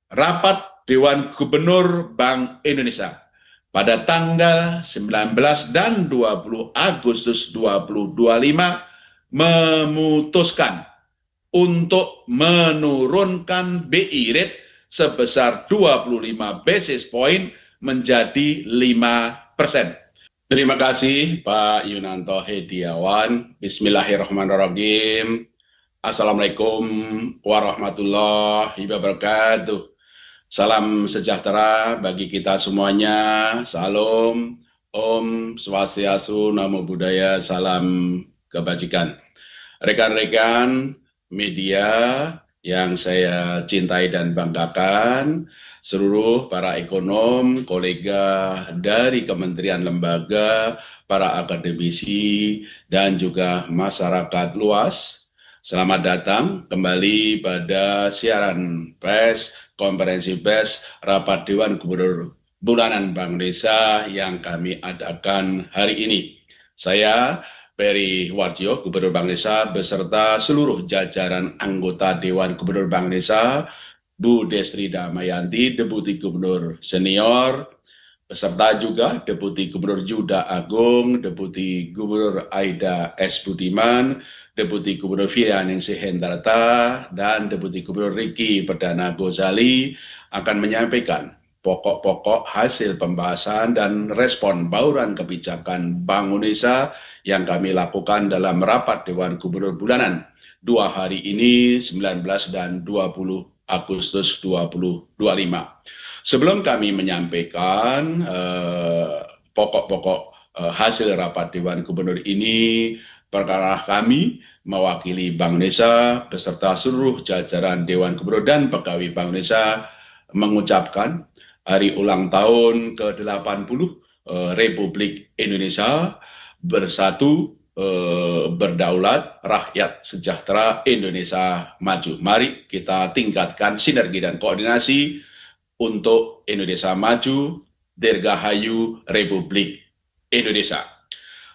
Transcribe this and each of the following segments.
Rapat Dewan Gubernur Bank Indonesia pada tanggal 19 dan 20 Agustus 2025 memutuskan untuk menurunkan BI rate sebesar 25 basis point menjadi 5%. Terima kasih Pak Yunanto Hediawan. Bismillahirrahmanirrahim. Assalamualaikum warahmatullahi wabarakatuh. Salam sejahtera bagi kita semuanya. Salam, Om Swastiastu, Namo Buddhaya, salam kebajikan. Rekan-rekan media yang saya cintai dan banggakan, seluruh para ekonom, kolega dari kementerian lembaga, para akademisi, dan juga masyarakat luas. Selamat datang kembali pada siaran pers, konferensi pers, rapat Dewan Gubernur Bulanan Bank Indonesia yang kami adakan hari ini. Saya Peri Warjo, Gubernur Bank Indonesia, beserta seluruh jajaran anggota Dewan Gubernur Bank Indonesia, Bu Destri Damayanti, Deputi Gubernur Senior, beserta juga Deputi Gubernur Yuda Agung, Deputi Gubernur Aida S. Budiman, Deputi Gubernur Fianingsih Hendarta, dan Deputi Gubernur Riki Perdana Gozali akan menyampaikan pokok-pokok hasil pembahasan dan respon bauran kebijakan Bank Indonesia yang kami lakukan dalam rapat Dewan Gubernur Bulanan 2 hari ini 19 dan 20 Agustus 2025. Sebelum kami menyampaikan pokok-pokok hasil rapat Dewan Gubernur ini, perkara kami mewakili Bank Indonesia beserta seluruh jajaran Dewan Gubernur dan pegawai Bank Indonesia mengucapkan hari ulang tahun ke-80 Republik Indonesia, bersatu, berdaulat, rakyat sejahtera, Indonesia maju. Mari kita tingkatkan sinergi dan koordinasi untuk Indonesia maju, Dirgahayu Republik Indonesia.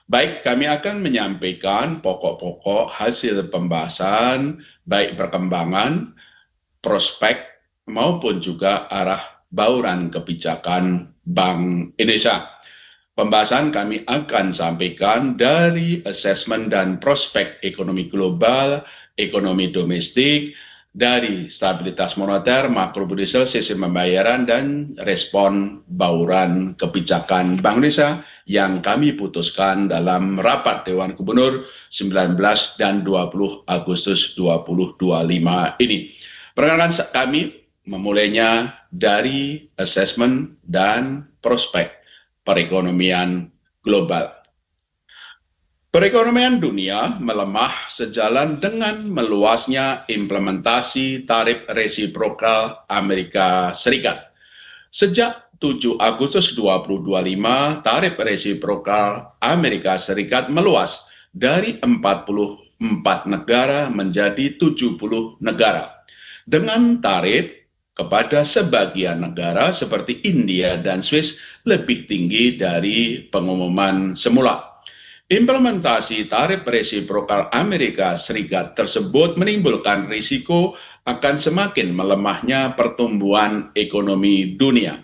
Baik, kami akan menyampaikan pokok-pokok hasil pembahasan, baik perkembangan, prospek, maupun juga arah bauran kebijakan Bank Indonesia. Pembahasan kami akan sampaikan dari asesmen dan prospek ekonomi global, ekonomi domestik, dari stabilitas moneter, makrobudensial, sistem pembayaran, dan respon bauran kebijakan Bank Indonesia yang kami putuskan dalam rapat Dewan Gubernur 19 dan 20 Agustus 2025 ini. Perkenalkan kami memulainya dari asesmen dan prospek perekonomian global. Perekonomian dunia melemah sejalan dengan meluasnya implementasi tarif resiprokal Amerika Serikat. Sejak 7 Agustus 2025, tarif resiprokal Amerika Serikat meluas dari 44 negara menjadi 70 negara. Dengan tarif kepada sebagian negara seperti India dan Swiss lebih tinggi dari pengumuman semula. Implementasi tarif resiprokal Amerika Serikat tersebut menimbulkan risiko akan semakin melemahnya pertumbuhan ekonomi dunia.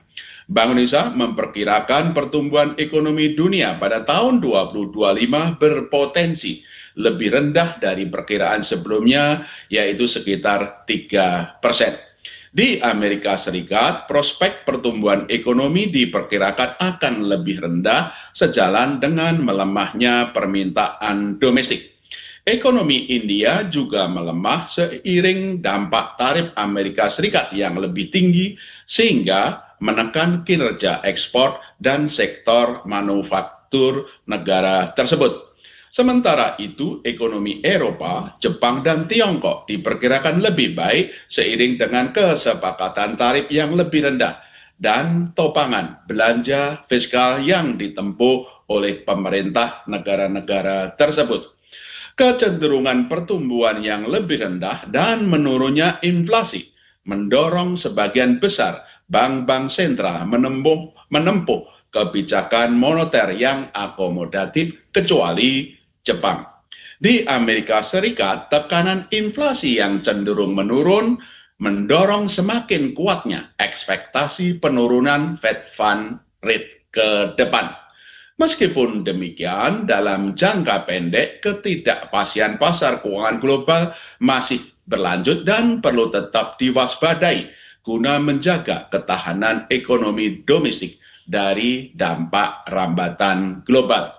Bank Indonesia memperkirakan pertumbuhan ekonomi dunia pada tahun 2025 berpotensi lebih rendah dari perkiraan sebelumnya, yaitu sekitar 3%. Di Amerika Serikat, prospek pertumbuhan ekonomi diperkirakan akan lebih rendah sejalan dengan melemahnya permintaan domestik. Ekonomi India juga melemah seiring dampak tarif Amerika Serikat yang lebih tinggi sehingga menekan kinerja ekspor dan sektor manufaktur negara tersebut. Sementara itu, ekonomi Eropa, Jepang, dan Tiongkok diperkirakan lebih baik seiring dengan kesepakatan tarif yang lebih rendah dan topangan belanja fiskal yang ditempuh oleh pemerintah negara-negara tersebut. Kecenderungan pertumbuhan yang lebih rendah dan menurunnya inflasi mendorong sebagian besar bank-bank sentral menempuh kebijakan moneter yang akomodatif kecuali Jepang. Di Amerika Serikat, tekanan inflasi yang cenderung menurun mendorong semakin kuatnya ekspektasi penurunan Fed Fund Rate ke depan. Meskipun demikian, dalam jangka pendek, ketidakpastian pasar keuangan global masih berlanjut dan perlu tetap diwaspadai guna menjaga ketahanan ekonomi domestik dari dampak rambatan global.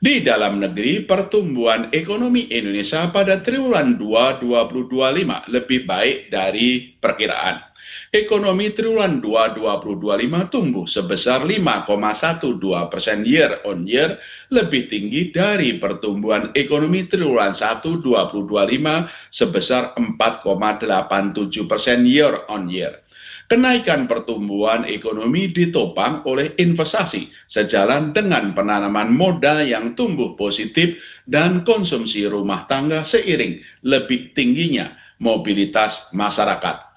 Di dalam negeri, pertumbuhan ekonomi Indonesia pada triwulan 2 2025 lebih baik dari perkiraan. Ekonomi triwulan 2 2025 tumbuh sebesar 5,12% year on year, lebih tinggi dari pertumbuhan ekonomi triwulan 1 2025 sebesar 4,87% year on year. Kenaikan pertumbuhan ekonomi ditopang oleh investasi sejalan dengan penanaman modal yang tumbuh positif dan konsumsi rumah tangga seiring lebih tingginya mobilitas masyarakat.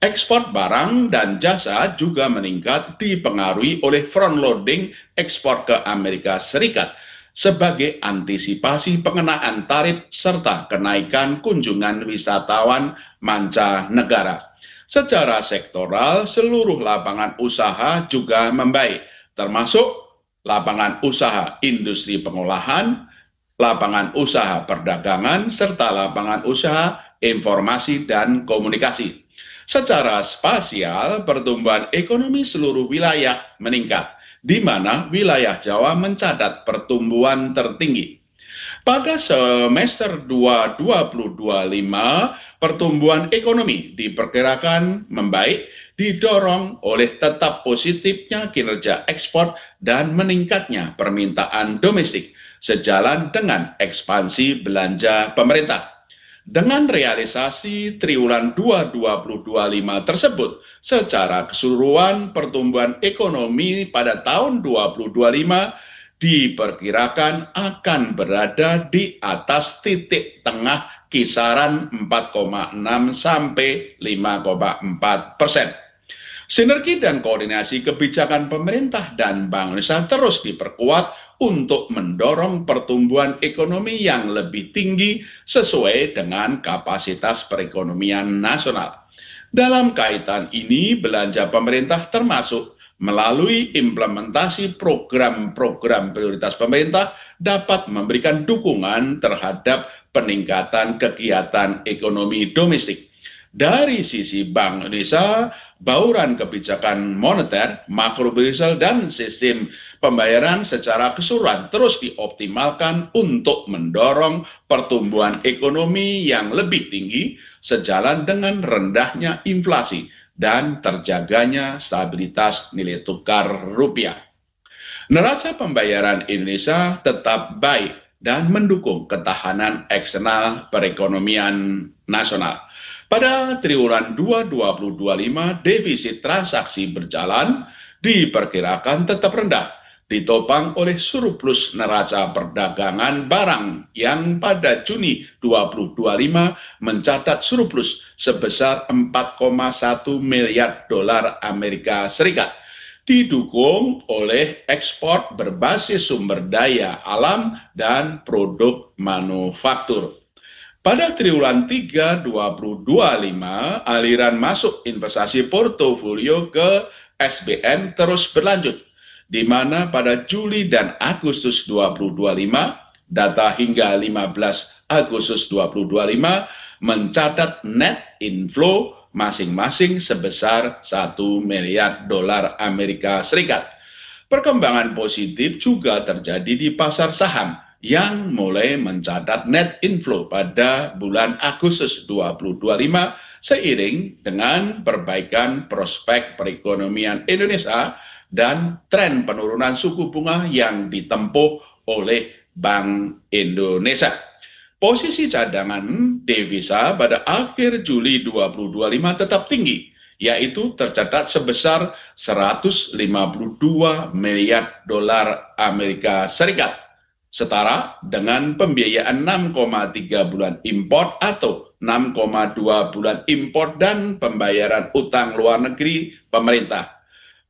Ekspor barang dan jasa juga meningkat dipengaruhi oleh front loading ekspor ke Amerika Serikat sebagai antisipasi pengenaan tarif serta kenaikan kunjungan wisatawan mancanegara. Secara sektoral, seluruh lapangan usaha juga membaik, termasuk lapangan usaha industri pengolahan, lapangan usaha perdagangan, serta lapangan usaha informasi dan komunikasi. Secara spasial, pertumbuhan ekonomi seluruh wilayah meningkat, di mana wilayah Jawa mencatat pertumbuhan tertinggi. Pada semester 2 2025, pertumbuhan ekonomi diperkirakan membaik, didorong oleh tetap positifnya kinerja ekspor dan meningkatnya permintaan domestik, sejalan dengan ekspansi belanja pemerintah. Dengan realisasi triwulan 2 2025 tersebut, secara keseluruhan pertumbuhan ekonomi pada tahun 2025 diperkirakan akan berada di atas titik tengah kisaran 4,6 sampai 5,4%. Sinergi dan koordinasi kebijakan pemerintah dan Bank Indonesia terus diperkuat untuk mendorong pertumbuhan ekonomi yang lebih tinggi sesuai dengan kapasitas perekonomian nasional. Dalam kaitan ini, belanja pemerintah termasuk melalui implementasi program-program prioritas pemerintah dapat memberikan dukungan terhadap peningkatan kegiatan ekonomi domestik. Dari sisi Bank Indonesia, bauran kebijakan moneter, makrobudensial, dan sistem pembayaran secara keseluruhan terus dioptimalkan untuk mendorong pertumbuhan ekonomi yang lebih tinggi sejalan dengan rendahnya inflasi dan terjaganya stabilitas nilai tukar rupiah. Neraca pembayaran Indonesia tetap baik dan mendukung ketahanan eksternal perekonomian nasional. Pada triwulan 2 2025, defisit transaksi berjalan diperkirakan tetap rendah, ditopang oleh surplus neraca perdagangan barang yang pada Juni 2025 mencatat surplus sebesar 4,1 miliar dolar Amerika Serikat, didukung oleh ekspor berbasis sumber daya alam dan produk manufaktur. Pada triwulan 3 2025, aliran masuk investasi portofolio ke SBN terus berlanjut, di mana pada Juli dan Agustus 2025, data hingga 15 Agustus 2025 mencatat net inflow masing-masing sebesar 1 miliar dolar Amerika Serikat. Perkembangan positif juga terjadi di pasar saham yang mulai mencatat net inflow pada bulan Agustus 2025 seiring dengan perbaikan prospek perekonomian Indonesia dan tren penurunan suku bunga yang ditempuh oleh Bank Indonesia. Posisi cadangan devisa pada akhir Juli 2025 tetap tinggi, yaitu tercatat sebesar 152 miliar dolar Amerika Serikat, setara dengan pembiayaan 6,3 bulan impor atau 6,2 bulan impor dan pembayaran utang luar negeri pemerintah.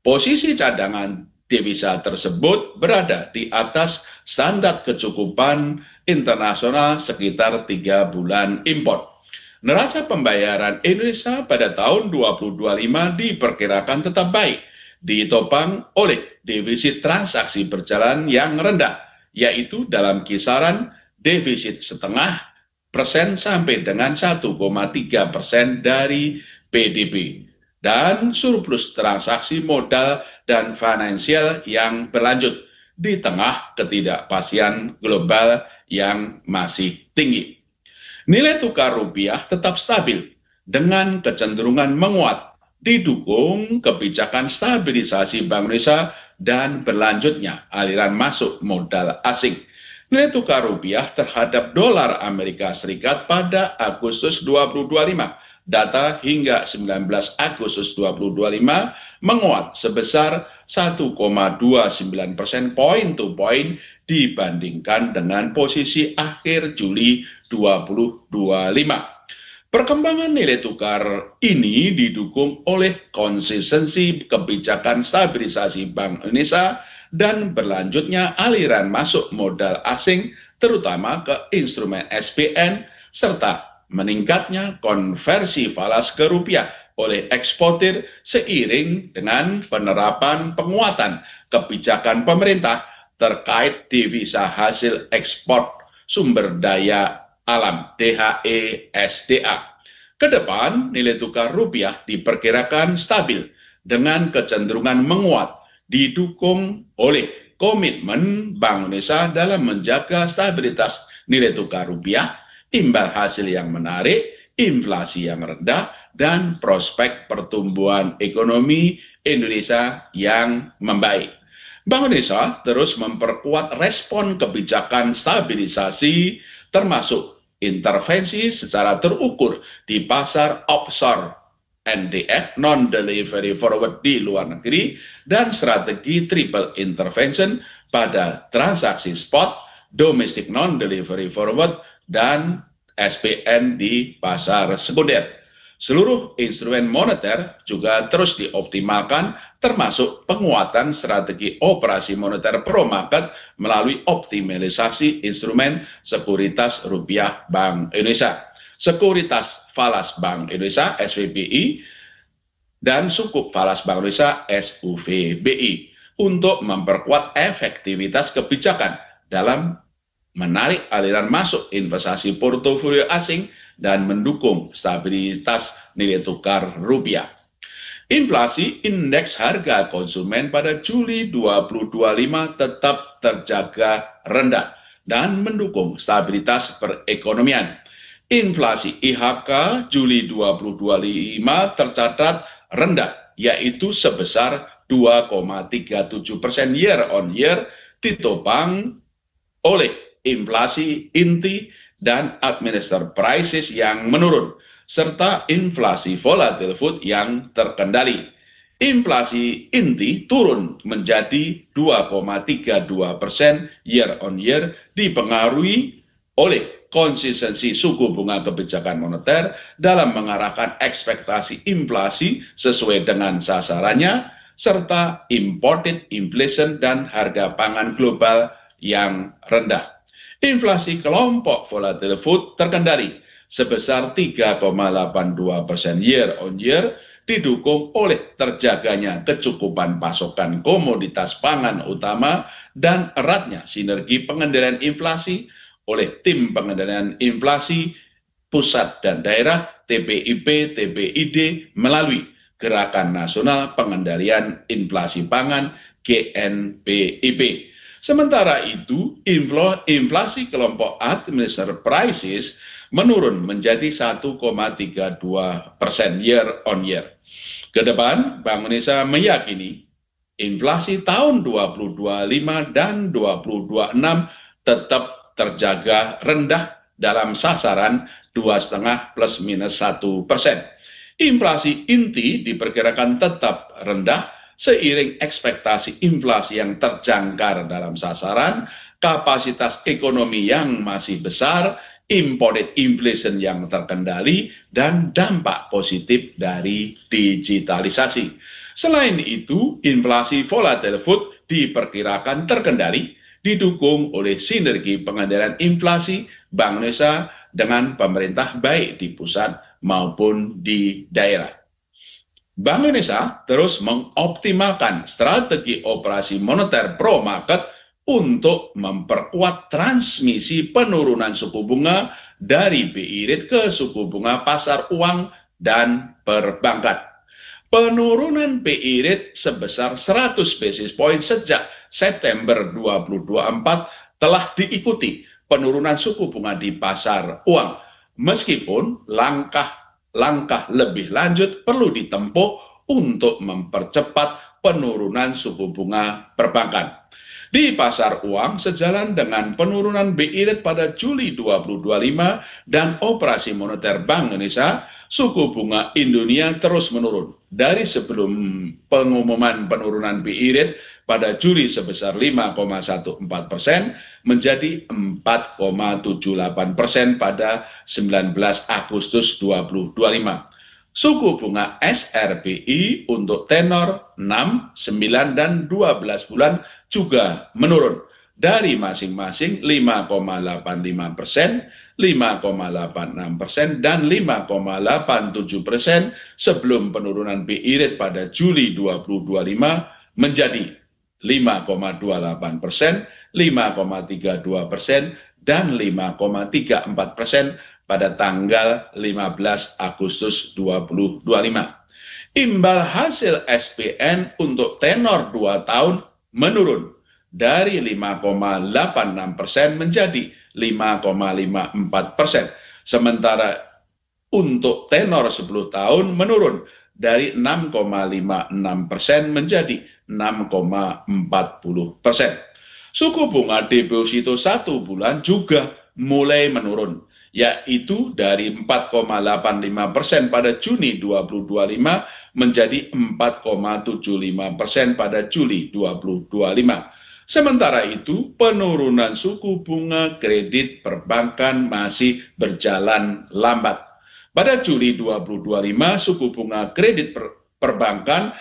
Posisi cadangan devisa tersebut berada di atas standar kecukupan internasional sekitar 3 bulan impor. Neraca pembayaran Indonesia pada tahun 2025 diperkirakan tetap baik, ditopang oleh defisit transaksi berjalan yang rendah, yaitu dalam kisaran defisit setengah persen sampai dengan 1,3% dari PDB, dan surplus transaksi modal dan finansial yang berlanjut di tengah ketidakpastian global yang masih tinggi. Nilai tukar rupiah tetap stabil dengan kecenderungan menguat, didukung kebijakan stabilisasi Bank Indonesia dan berlanjutnya aliran masuk modal asing. Nilai tukar rupiah terhadap dolar Amerika Serikat pada Agustus 2025, data hingga 19 Agustus 2025 menguat sebesar 1,29% point to point dibandingkan dengan posisi akhir Juli 2025. Perkembangan nilai tukar ini didukung oleh konsistensi kebijakan stabilisasi Bank Indonesia dan berlanjutnya aliran masuk modal asing terutama ke instrumen SPN serta meningkatnya konversi falas ke rupiah oleh eksportir seiring dengan penerapan penguatan kebijakan pemerintah terkait devisa hasil ekspor sumber daya alam (DHE/SDA). Kedepan, nilai tukar rupiah diperkirakan stabil dengan kecenderungan menguat, didukung oleh komitmen Bank Indonesia dalam menjaga stabilitas nilai tukar rupiah, imbal hasil yang menarik, inflasi yang rendah, dan prospek pertumbuhan ekonomi Indonesia yang membaik. Bank Indonesia terus memperkuat respon kebijakan stabilisasi termasuk intervensi secara terukur di pasar offshore NDF non-delivery forward di luar negeri dan strategi triple intervention pada transaksi spot, domestic non-delivery forward, dan SPN di pasar sekunder. Seluruh instrumen moneter juga terus dioptimalkan termasuk penguatan strategi operasi moneter pro market melalui optimalisasi instrumen sekuritas rupiah Bank Indonesia, sekuritas falas Bank Indonesia (SVBI) dan sukuk falas Bank Indonesia (SUVBI) untuk memperkuat efektivitas kebijakan dalam menarik aliran masuk investasi portofolio asing dan mendukung stabilitas nilai tukar rupiah. Inflasi indeks harga konsumen pada Juli 2025 tetap terjaga rendah dan mendukung stabilitas perekonomian. Inflasi IHK Juli 2025 tercatat rendah, yaitu sebesar 2,37% year on year, ditopang oleh inflasi inti dan administered prices yang menurun, serta inflasi volatile food yang terkendali. Inflasi inti turun menjadi 2,32% year on year, dipengaruhi oleh konsistensi suku bunga kebijakan moneter dalam mengarahkan ekspektasi inflasi sesuai dengan sasarannya, serta imported inflation dan harga pangan global yang rendah. Inflasi kelompok volatile food terkendali sebesar 3,82% year on year, didukung oleh terjaganya kecukupan pasokan komoditas pangan utama dan eratnya sinergi pengendalian inflasi oleh tim pengendalian inflasi pusat dan daerah TPIP, TPID melalui Gerakan Nasional Pengendalian Inflasi Pangan GNPIP. Sementara itu, inflasi kelompok administered prices menurun menjadi 1,32% year on year. Kedepan, Bank Indonesia meyakini inflasi tahun 2025 dan 2026 tetap terjaga rendah dalam sasaran 2,5 plus minus 1%. Inflasi inti diperkirakan tetap rendah seiring ekspektasi inflasi yang terjangkar dalam sasaran, kapasitas ekonomi yang masih besar, imported inflation yang terkendali, dan dampak positif dari digitalisasi. Selain itu, inflasi volatile food diperkirakan terkendali, didukung oleh sinergi pengendalian inflasi Bank Indonesia dengan pemerintah baik di pusat maupun di daerah. Bank Indonesia terus mengoptimalkan strategi operasi moneter pro market untuk memperkuat transmisi penurunan suku bunga dari BI rate ke suku bunga pasar uang dan perbankan. Penurunan BI rate sebesar 100 basis point sejak September 2024 telah diikuti penurunan suku bunga di pasar uang, meskipun langkah lebih lanjut perlu ditempuh untuk mempercepat penurunan suku bunga perbankan. Di pasar uang, sejalan dengan penurunan BI rate pada Juli 2025 dan operasi moneter Bank Indonesia, suku bunga Indonesia terus menurun. Dari sebelum pengumuman penurunan BI rate pada Juli sebesar 5,14% menjadi 4,78% pada 19 Agustus 2025. Suku bunga SRBI untuk tenor 6, 9, dan 12 bulan juga menurun dari masing-masing 5,85%, 5,86%, dan 5,87% sebelum penurunan BI rate pada Juli 2025 menjadi 5,28%, 5,32%, dan 5,34% pada tanggal 15 Agustus 2025. Imbal hasil SPN untuk tenor 2 tahun menurun dari 5,86% menjadi 5,54%. Sementara untuk tenor 10 tahun menurun dari 6,56% menjadi 6,40%. Suku bunga deposito 1 bulan juga mulai menurun, yaitu dari 4,85% pada Juni 2025 menjadi 4,75% pada Juli 2025. Sementara itu, penurunan suku bunga kredit perbankan masih berjalan lambat. Pada Juli 2025, suku bunga kredit perbankan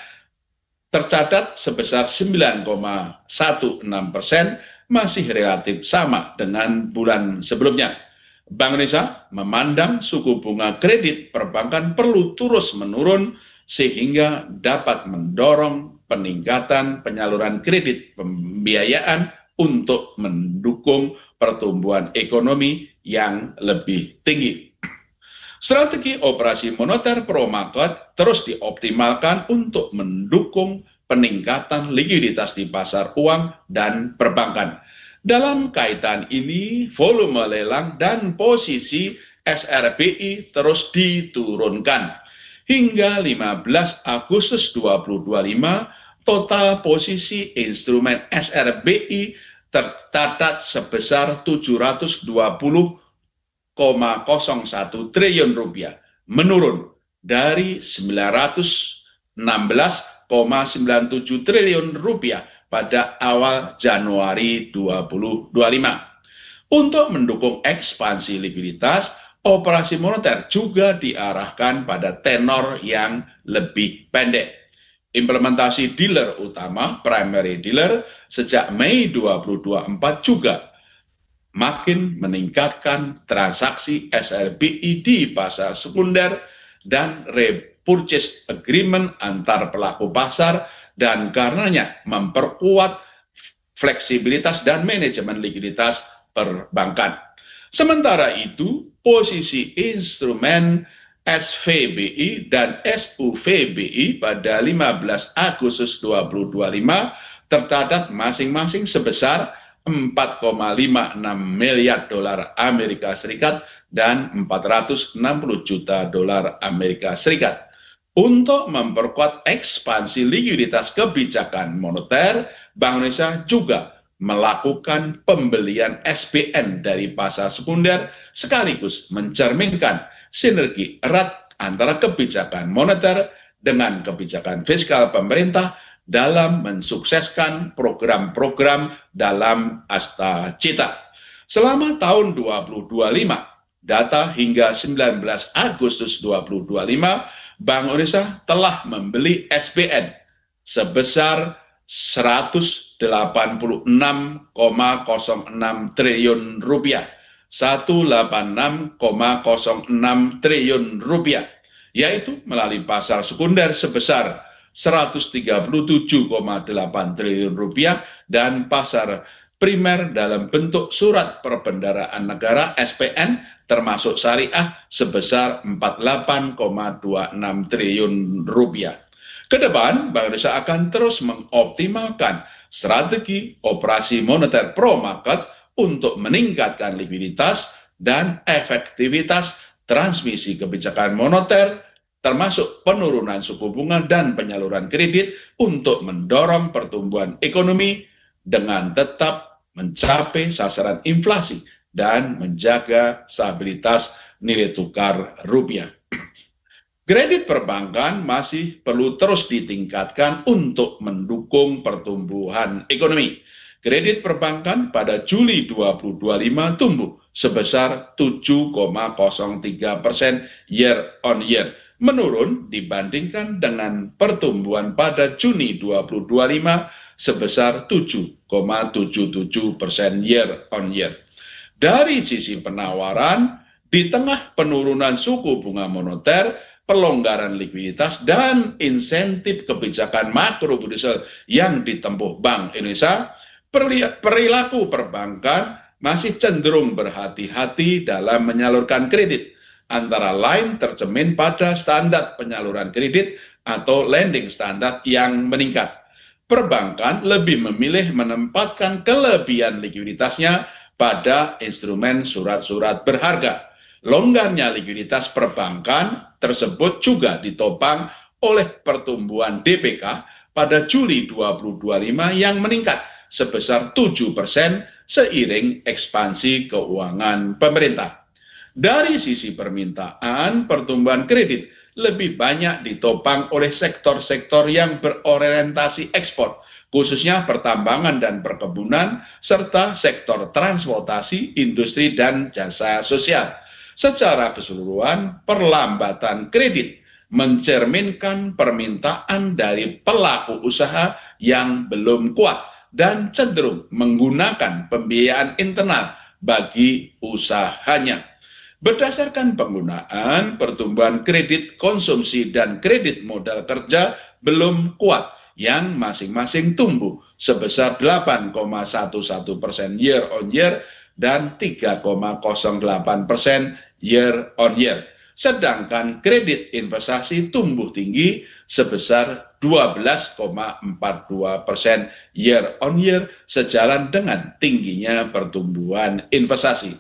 tercatat sebesar 9,16%, masih relatif sama dengan bulan sebelumnya. Bank Indonesia memandang suku bunga kredit perbankan perlu terus menurun sehingga dapat mendorong peningkatan penyaluran kredit pembiayaan untuk mendukung pertumbuhan ekonomi yang lebih tinggi. Strategi operasi moneter pro market terus dioptimalkan untuk mendukung peningkatan likuiditas di pasar uang dan perbankan. Dalam kaitan ini, volume lelang dan posisi SRBI terus diturunkan. Hingga 15 Agustus 2025, total posisi instrumen SRBI tercatat sebesar 720,01 triliun rupiah, menurun dari 916,97 triliun rupiah pada awal Januari 2025. Untuk mendukung ekspansi likuiditas, operasi moneter juga diarahkan pada tenor yang lebih pendek. Implementasi dealer utama, primary dealer, sejak Mei 2024 juga makin meningkatkan transaksi SRBI di pasar sekunder dan repurchase agreement antar pelaku pasar, dan karenanya memperkuat fleksibilitas dan manajemen likuiditas perbankan. Sementara itu, posisi instrumen SVBI dan SUVBI pada 15 Agustus 2025 tercatat masing-masing sebesar 4,56 miliar dolar Amerika Serikat dan 460 juta dolar Amerika Serikat. Untuk memperkuat ekspansi likuiditas kebijakan moneter, Bank Indonesia juga melakukan pembelian SBN dari pasar sekunder sekaligus mencerminkan sinergi erat antara kebijakan moneter dengan kebijakan fiskal pemerintah dalam mensukseskan program-program dalam Asta Cita. Selama tahun 2025, data hingga 19 Agustus 2025, Bank Indonesia telah membeli SBN sebesar 186,06 triliun rupiah, 186,06 triliun rupiah, yaitu melalui pasar sekunder sebesar 137,8 triliun rupiah dan pasar primer dalam bentuk surat perbendaharaan negara SPN termasuk syariah sebesar 48,26 triliun rupiah. Kedepan, Bank Indonesia akan terus mengoptimalkan strategi operasi moneter pro market untuk meningkatkan likuiditas dan efektivitas transmisi kebijakan moneter, termasuk penurunan suku bunga dan penyaluran kredit untuk mendorong pertumbuhan ekonomi dengan tetap mencapai sasaran inflasi dan menjaga stabilitas nilai tukar rupiah. Kredit perbankan masih perlu terus ditingkatkan untuk mendukung pertumbuhan ekonomi. Kredit perbankan pada Juli 2025 tumbuh sebesar 7,03% year on year, menurun dibandingkan dengan pertumbuhan pada Juni 2025 sebesar 7,77% year on year. Dari sisi penawaran, di tengah penurunan suku bunga moneter, pelonggaran likuiditas dan insentif kebijakan makroprudensial yang ditempuh Bank Indonesia, perilaku perbankan masih cenderung berhati-hati dalam menyalurkan kredit, antara lain tercermin pada standar penyaluran kredit atau lending standar yang meningkat. Perbankan lebih memilih menempatkan kelebihan likuiditasnya pada instrumen surat-surat berharga. Longgarnya likuiditas perbankan tersebut juga ditopang oleh pertumbuhan DPK pada Juli 2025 yang meningkat sebesar 7% seiring ekspansi keuangan pemerintah. Dari sisi permintaan, pertumbuhan kredit lebih banyak ditopang oleh sektor-sektor yang berorientasi ekspor, khususnya pertambangan dan perkebunan, serta sektor transportasi, industri, dan jasa sosial. Secara keseluruhan, perlambatan kredit mencerminkan permintaan dari pelaku usaha yang belum kuat dan cenderung menggunakan pembiayaan internal bagi usahanya. Berdasarkan penggunaan, pertumbuhan kredit konsumsi dan kredit modal kerja belum kuat, yang masing-masing tumbuh sebesar 8,11% year on year dan 3,08% year on year. Sedangkan kredit investasi tumbuh tinggi sebesar 12,42% year on year, sejalan dengan tingginya pertumbuhan investasi.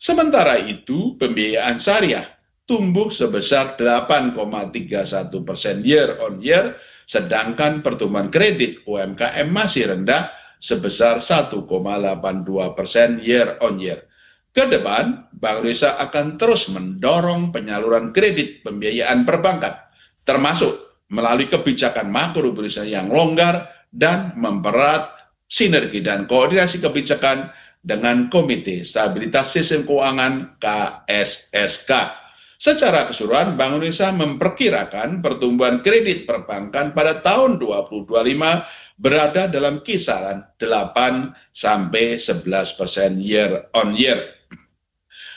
Sementara itu, pembiayaan syariah tumbuh sebesar 8,31% year on year, sedangkan pertumbuhan kredit UMKM masih rendah sebesar 1,82% year on year. Kedepan, Bank Indonesia akan terus mendorong penyaluran kredit pembiayaan perbankan, termasuk melalui kebijakan makroprudensial yang longgar dan mempererat sinergi dan koordinasi kebijakan dengan Komite Stabilitas Sistem Keuangan KSSK. Secara keseluruhan, Bank Indonesia memperkirakan pertumbuhan kredit perbankan pada tahun 2025 berada dalam kisaran 8-11% year on year.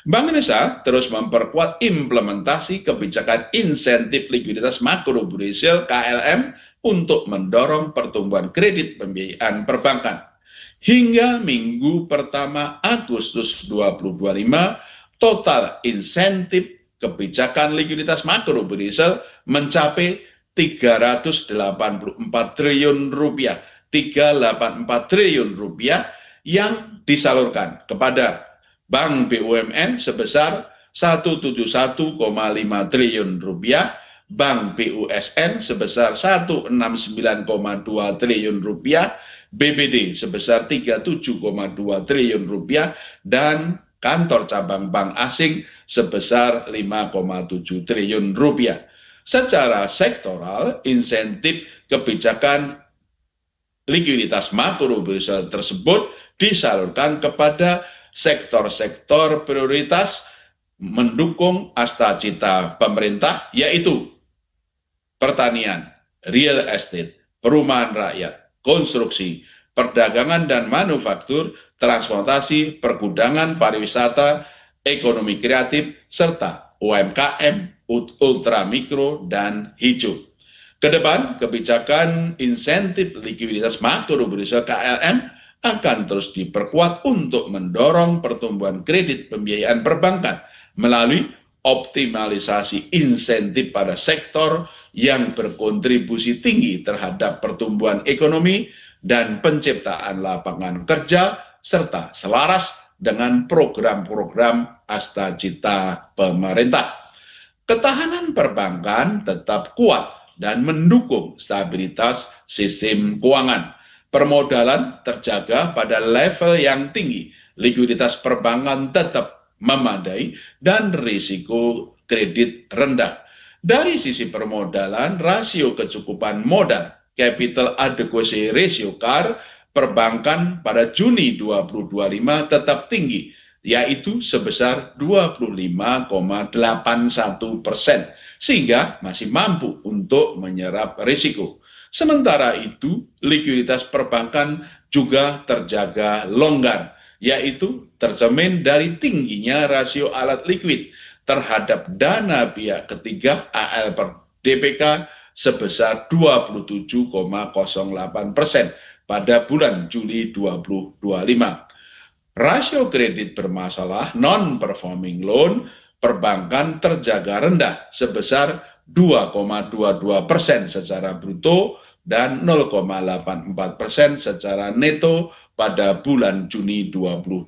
Bank Indonesia terus memperkuat implementasi kebijakan insentif likuiditas makroprudensial KLM untuk mendorong pertumbuhan kredit pembiayaan perbankan. Hingga minggu pertama Agustus 2025, total insentif kebijakan likuiditas makroprudensial mencapai 384 triliun rupiah, 384 triliun rupiah yang disalurkan kepada Bank BUMN sebesar 171,5 triliun rupiah, Bank BUSN sebesar 169,2 triliun rupiah, BPD sebesar 37,2 triliun rupiah, dan kantor cabang bank asing sebesar 5,7 triliun rupiah. Secara sektoral, insentif kebijakan likuiditas makroprudensial tersebut disalurkan kepada sektor-sektor prioritas mendukung cita-cita pemerintah, yaitu pertanian, real estate, perumahan rakyat, konstruksi, perdagangan dan manufaktur, transportasi, pergudangan, pariwisata, ekonomi kreatif, serta UMKM, ultramikro, dan hijau. Kedepan, kebijakan insentif likuiditas makro Brisel KLM akan terus diperkuat untuk mendorong pertumbuhan kredit pembiayaan perbankan melalui optimalisasi insentif pada sektor yang berkontribusi tinggi terhadap pertumbuhan ekonomi dan penciptaan lapangan kerja serta selaras dengan program-program Astacita pemerintah. Ketahanan perbankan tetap kuat dan mendukung stabilitas sistem keuangan. Permodalan terjaga pada level yang tinggi, likuiditas perbankan tetap memadai, dan risiko kredit rendah. Dari sisi permodalan, rasio kecukupan modal capital adequacy ratio CAR perbankan pada Juni 2025 tetap tinggi, yaitu sebesar 25,81%, sehingga masih mampu untuk menyerap risiko. Sementara itu, likuiditas perbankan juga terjaga longgar, yaitu tercermin dari tingginya rasio alat likuid terhadap dana pihak ketiga AL per DPK sebesar 27,08% pada bulan Juli 2025. Rasio kredit bermasalah non-performing loan perbankan terjaga rendah sebesar 2,22% secara bruto dan 0,84% secara neto pada bulan Juni 2025.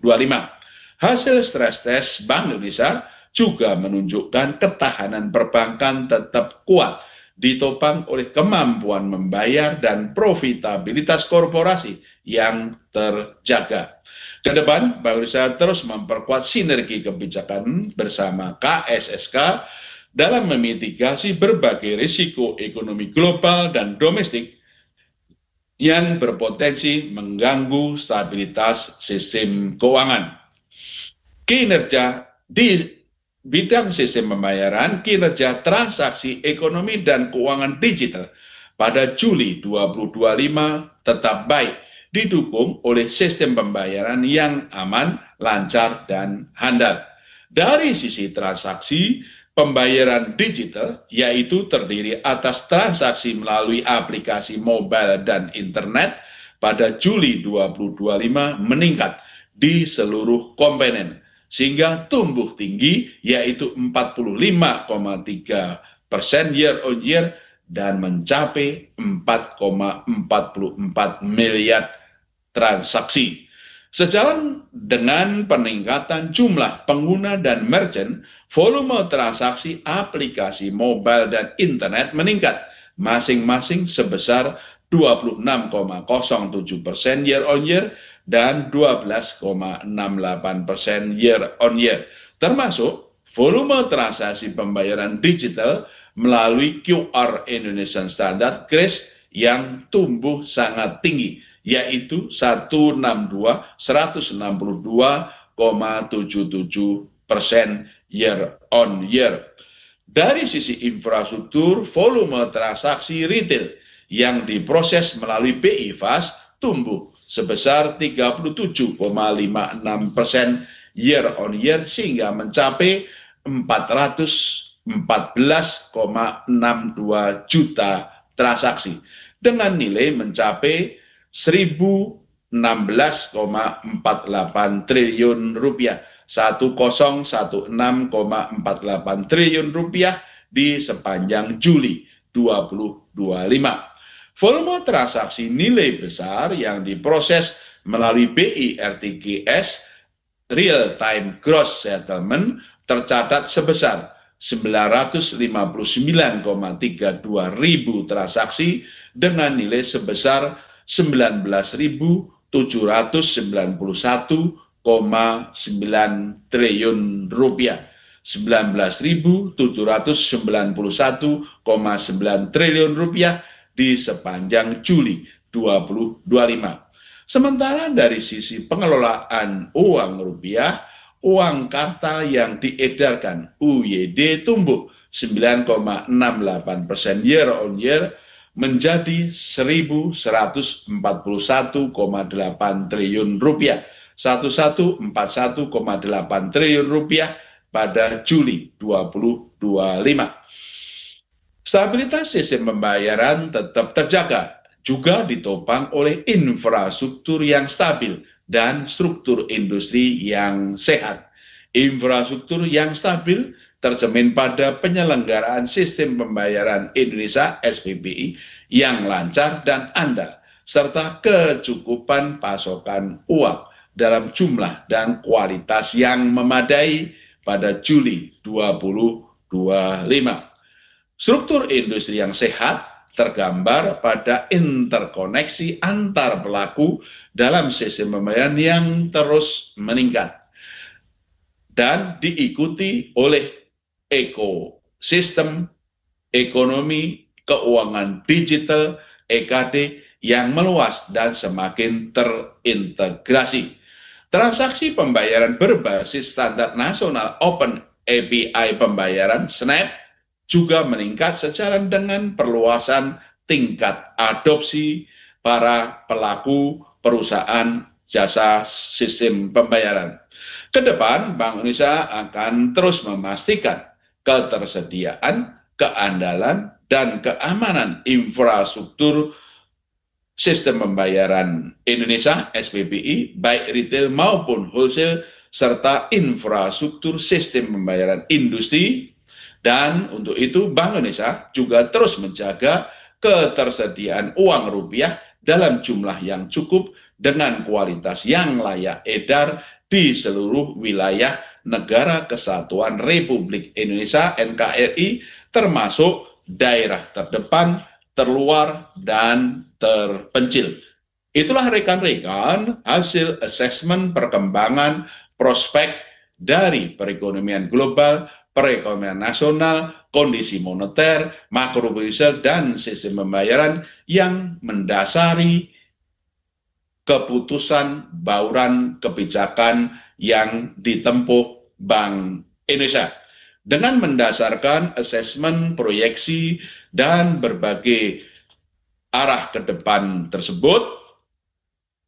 Hasil stres tes Bank Indonesia juga menunjukkan ketahanan perbankan tetap kuat, ditopang oleh kemampuan membayar dan profitabilitas korporasi yang terjaga. Ke depan, Bank Indonesia terus memperkuat sinergi kebijakan bersama KSSK dalam memitigasi berbagai risiko ekonomi global dan domestik yang berpotensi mengganggu stabilitas sistem keuangan. Kinerja di bidang sistem pembayaran, kinerja transaksi ekonomi dan keuangan digital pada Juli 2025 tetap baik, didukung oleh sistem pembayaran yang aman, lancar, dan handal. Dari sisi transaksi, pembayaran digital, yaitu terdiri atas transaksi melalui aplikasi mobile dan internet, pada Juli 2025 meningkat di seluruh komponen, sehingga tumbuh tinggi, yaitu 45,3% year on year dan mencapai 4,44 miliar transaksi. Sejalan dengan peningkatan jumlah pengguna dan merchant, volume transaksi aplikasi mobile dan internet meningkat masing-masing sebesar 26,07% year on year dan 12,68% year on year, termasuk volume transaksi pembayaran digital melalui QR Indonesian Standard (QRIS) yang tumbuh sangat tinggi, yaitu 162,77% year on year. Dari sisi infrastruktur, volume transaksi retail yang diproses melalui BI Fast tumbuh sebesar 37,56% year on year sehingga mencapai 414,62 juta transaksi dengan nilai mencapai 1.016,48 triliun rupiah, 1.016,48 triliun rupiah di sepanjang Juli 2025. Volume transaksi nilai besar yang diproses melalui BI RTGS Real Time Gross Settlement tercatat sebesar 959,32 ribu transaksi dengan nilai sebesar 19.791,9 triliun rupiah. 19.791,9 triliun rupiah di sepanjang Juli 2025. Sementara dari sisi pengelolaan uang rupiah, uang kartal yang diedarkan UYD tumbuh 9,68% year on year menjadi Rp1.141,8 triliun, Rp1.141,8 triliun pada Juli 2025. Stabilitas sistem pembayaran tetap terjaga, juga ditopang oleh infrastruktur yang stabil dan struktur industri yang sehat. Infrastruktur yang stabil tercermin pada penyelenggaraan sistem pembayaran Indonesia (SPBI) yang lancar dan andal, serta kecukupan pasokan uang dalam jumlah dan kualitas yang memadai pada Juli 2025. Struktur industri yang sehat tergambar pada interkoneksi antar pelaku dalam sistem pembayaran yang terus meningkat dan diikuti oleh ekosistem ekonomi keuangan digital (EKD) yang meluas dan semakin terintegrasi. Transaksi pembayaran berbasis standar nasional Open API pembayaran (SNAP) juga meningkat sejalan dengan perluasan tingkat adopsi para pelaku perusahaan jasa sistem pembayaran. Kedepan, Bank Indonesia akan terus memastikan ketersediaan, keandalan, dan keamanan infrastruktur sistem pembayaran Indonesia (SPBI), baik retail maupun wholesale, serta infrastruktur sistem pembayaran industri. Dan untuk itu, Bank Indonesia juga terus menjaga ketersediaan uang rupiah dalam jumlah yang cukup dengan kualitas yang layak edar di seluruh wilayah Negara Kesatuan Republik Indonesia (NKRI), termasuk daerah terdepan, terluar, dan terpencil. Itulah rekan-rekan hasil asesmen perkembangan prospek dari perekonomian global, perekonomian nasional, kondisi moneter, makroprudensial, dan sistem pembayaran yang mendasari keputusan bauran kebijakan yang ditempuh Bank Indonesia. Dengan mendasarkan asesmen proyeksi dan berbagai arah ke depan tersebut,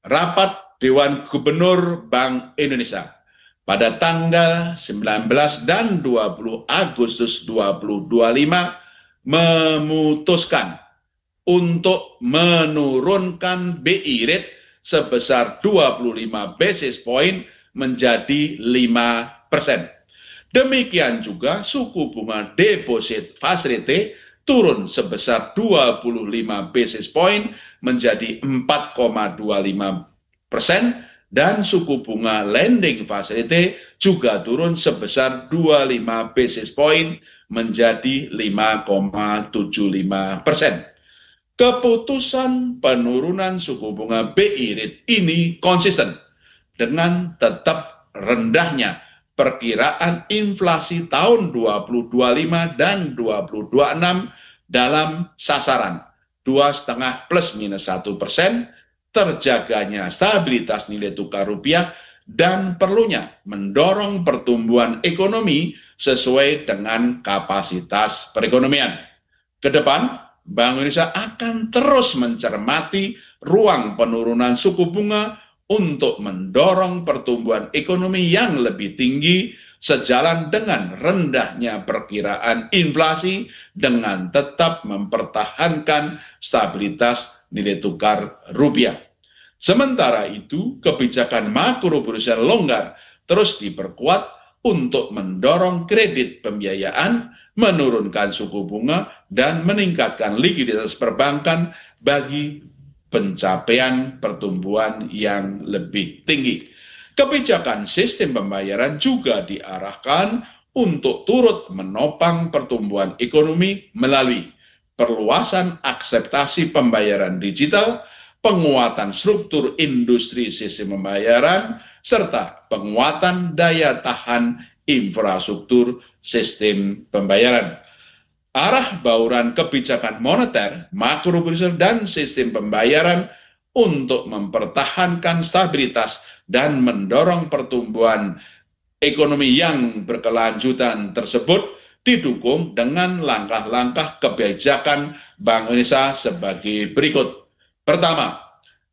rapat Dewan Gubernur Bank Indonesia pada tanggal 19 dan 20 Agustus 2025 memutuskan untuk menurunkan BI rate sebesar 25 basis point menjadi 5%. Demikian juga suku bunga deposit facility turun sebesar 25 basis point menjadi 4,25%, dan suku bunga lending facility juga turun sebesar 25 basis point menjadi 5,75%. Keputusan penurunan suku bunga BI rate ini konsisten dengan tetap rendahnya perkiraan inflasi tahun 2025 dan 2026 dalam sasaran 2,5 plus minus 1%, terjaganya stabilitas nilai tukar rupiah, dan perlunya mendorong pertumbuhan ekonomi sesuai dengan kapasitas perekonomian. Kedepan, Bank Indonesia akan terus mencermati ruang penurunan suku bunga untuk mendorong pertumbuhan ekonomi yang lebih tinggi sejalan dengan rendahnya perkiraan inflasi dengan tetap mempertahankan stabilitas nilai tukar rupiah. Sementara itu, kebijakan makroprudensial longgar terus diperkuat untuk mendorong kredit pembiayaan, menurunkan suku bunga, dan meningkatkan likuiditas perbankan bagi pencapaian pertumbuhan yang lebih tinggi. Kebijakan sistem pembayaran juga diarahkan untuk turut menopang pertumbuhan ekonomi melalui perluasan akseptasi pembayaran digital, penguatan struktur industri sistem pembayaran, serta penguatan daya tahan infrastruktur sistem pembayaran. Arah bauran kebijakan moneter, makroprudensial, dan sistem pembayaran untuk mempertahankan stabilitas dan mendorong pertumbuhan ekonomi yang berkelanjutan tersebut didukung dengan langkah-langkah kebijakan Bank Indonesia sebagai berikut. Pertama,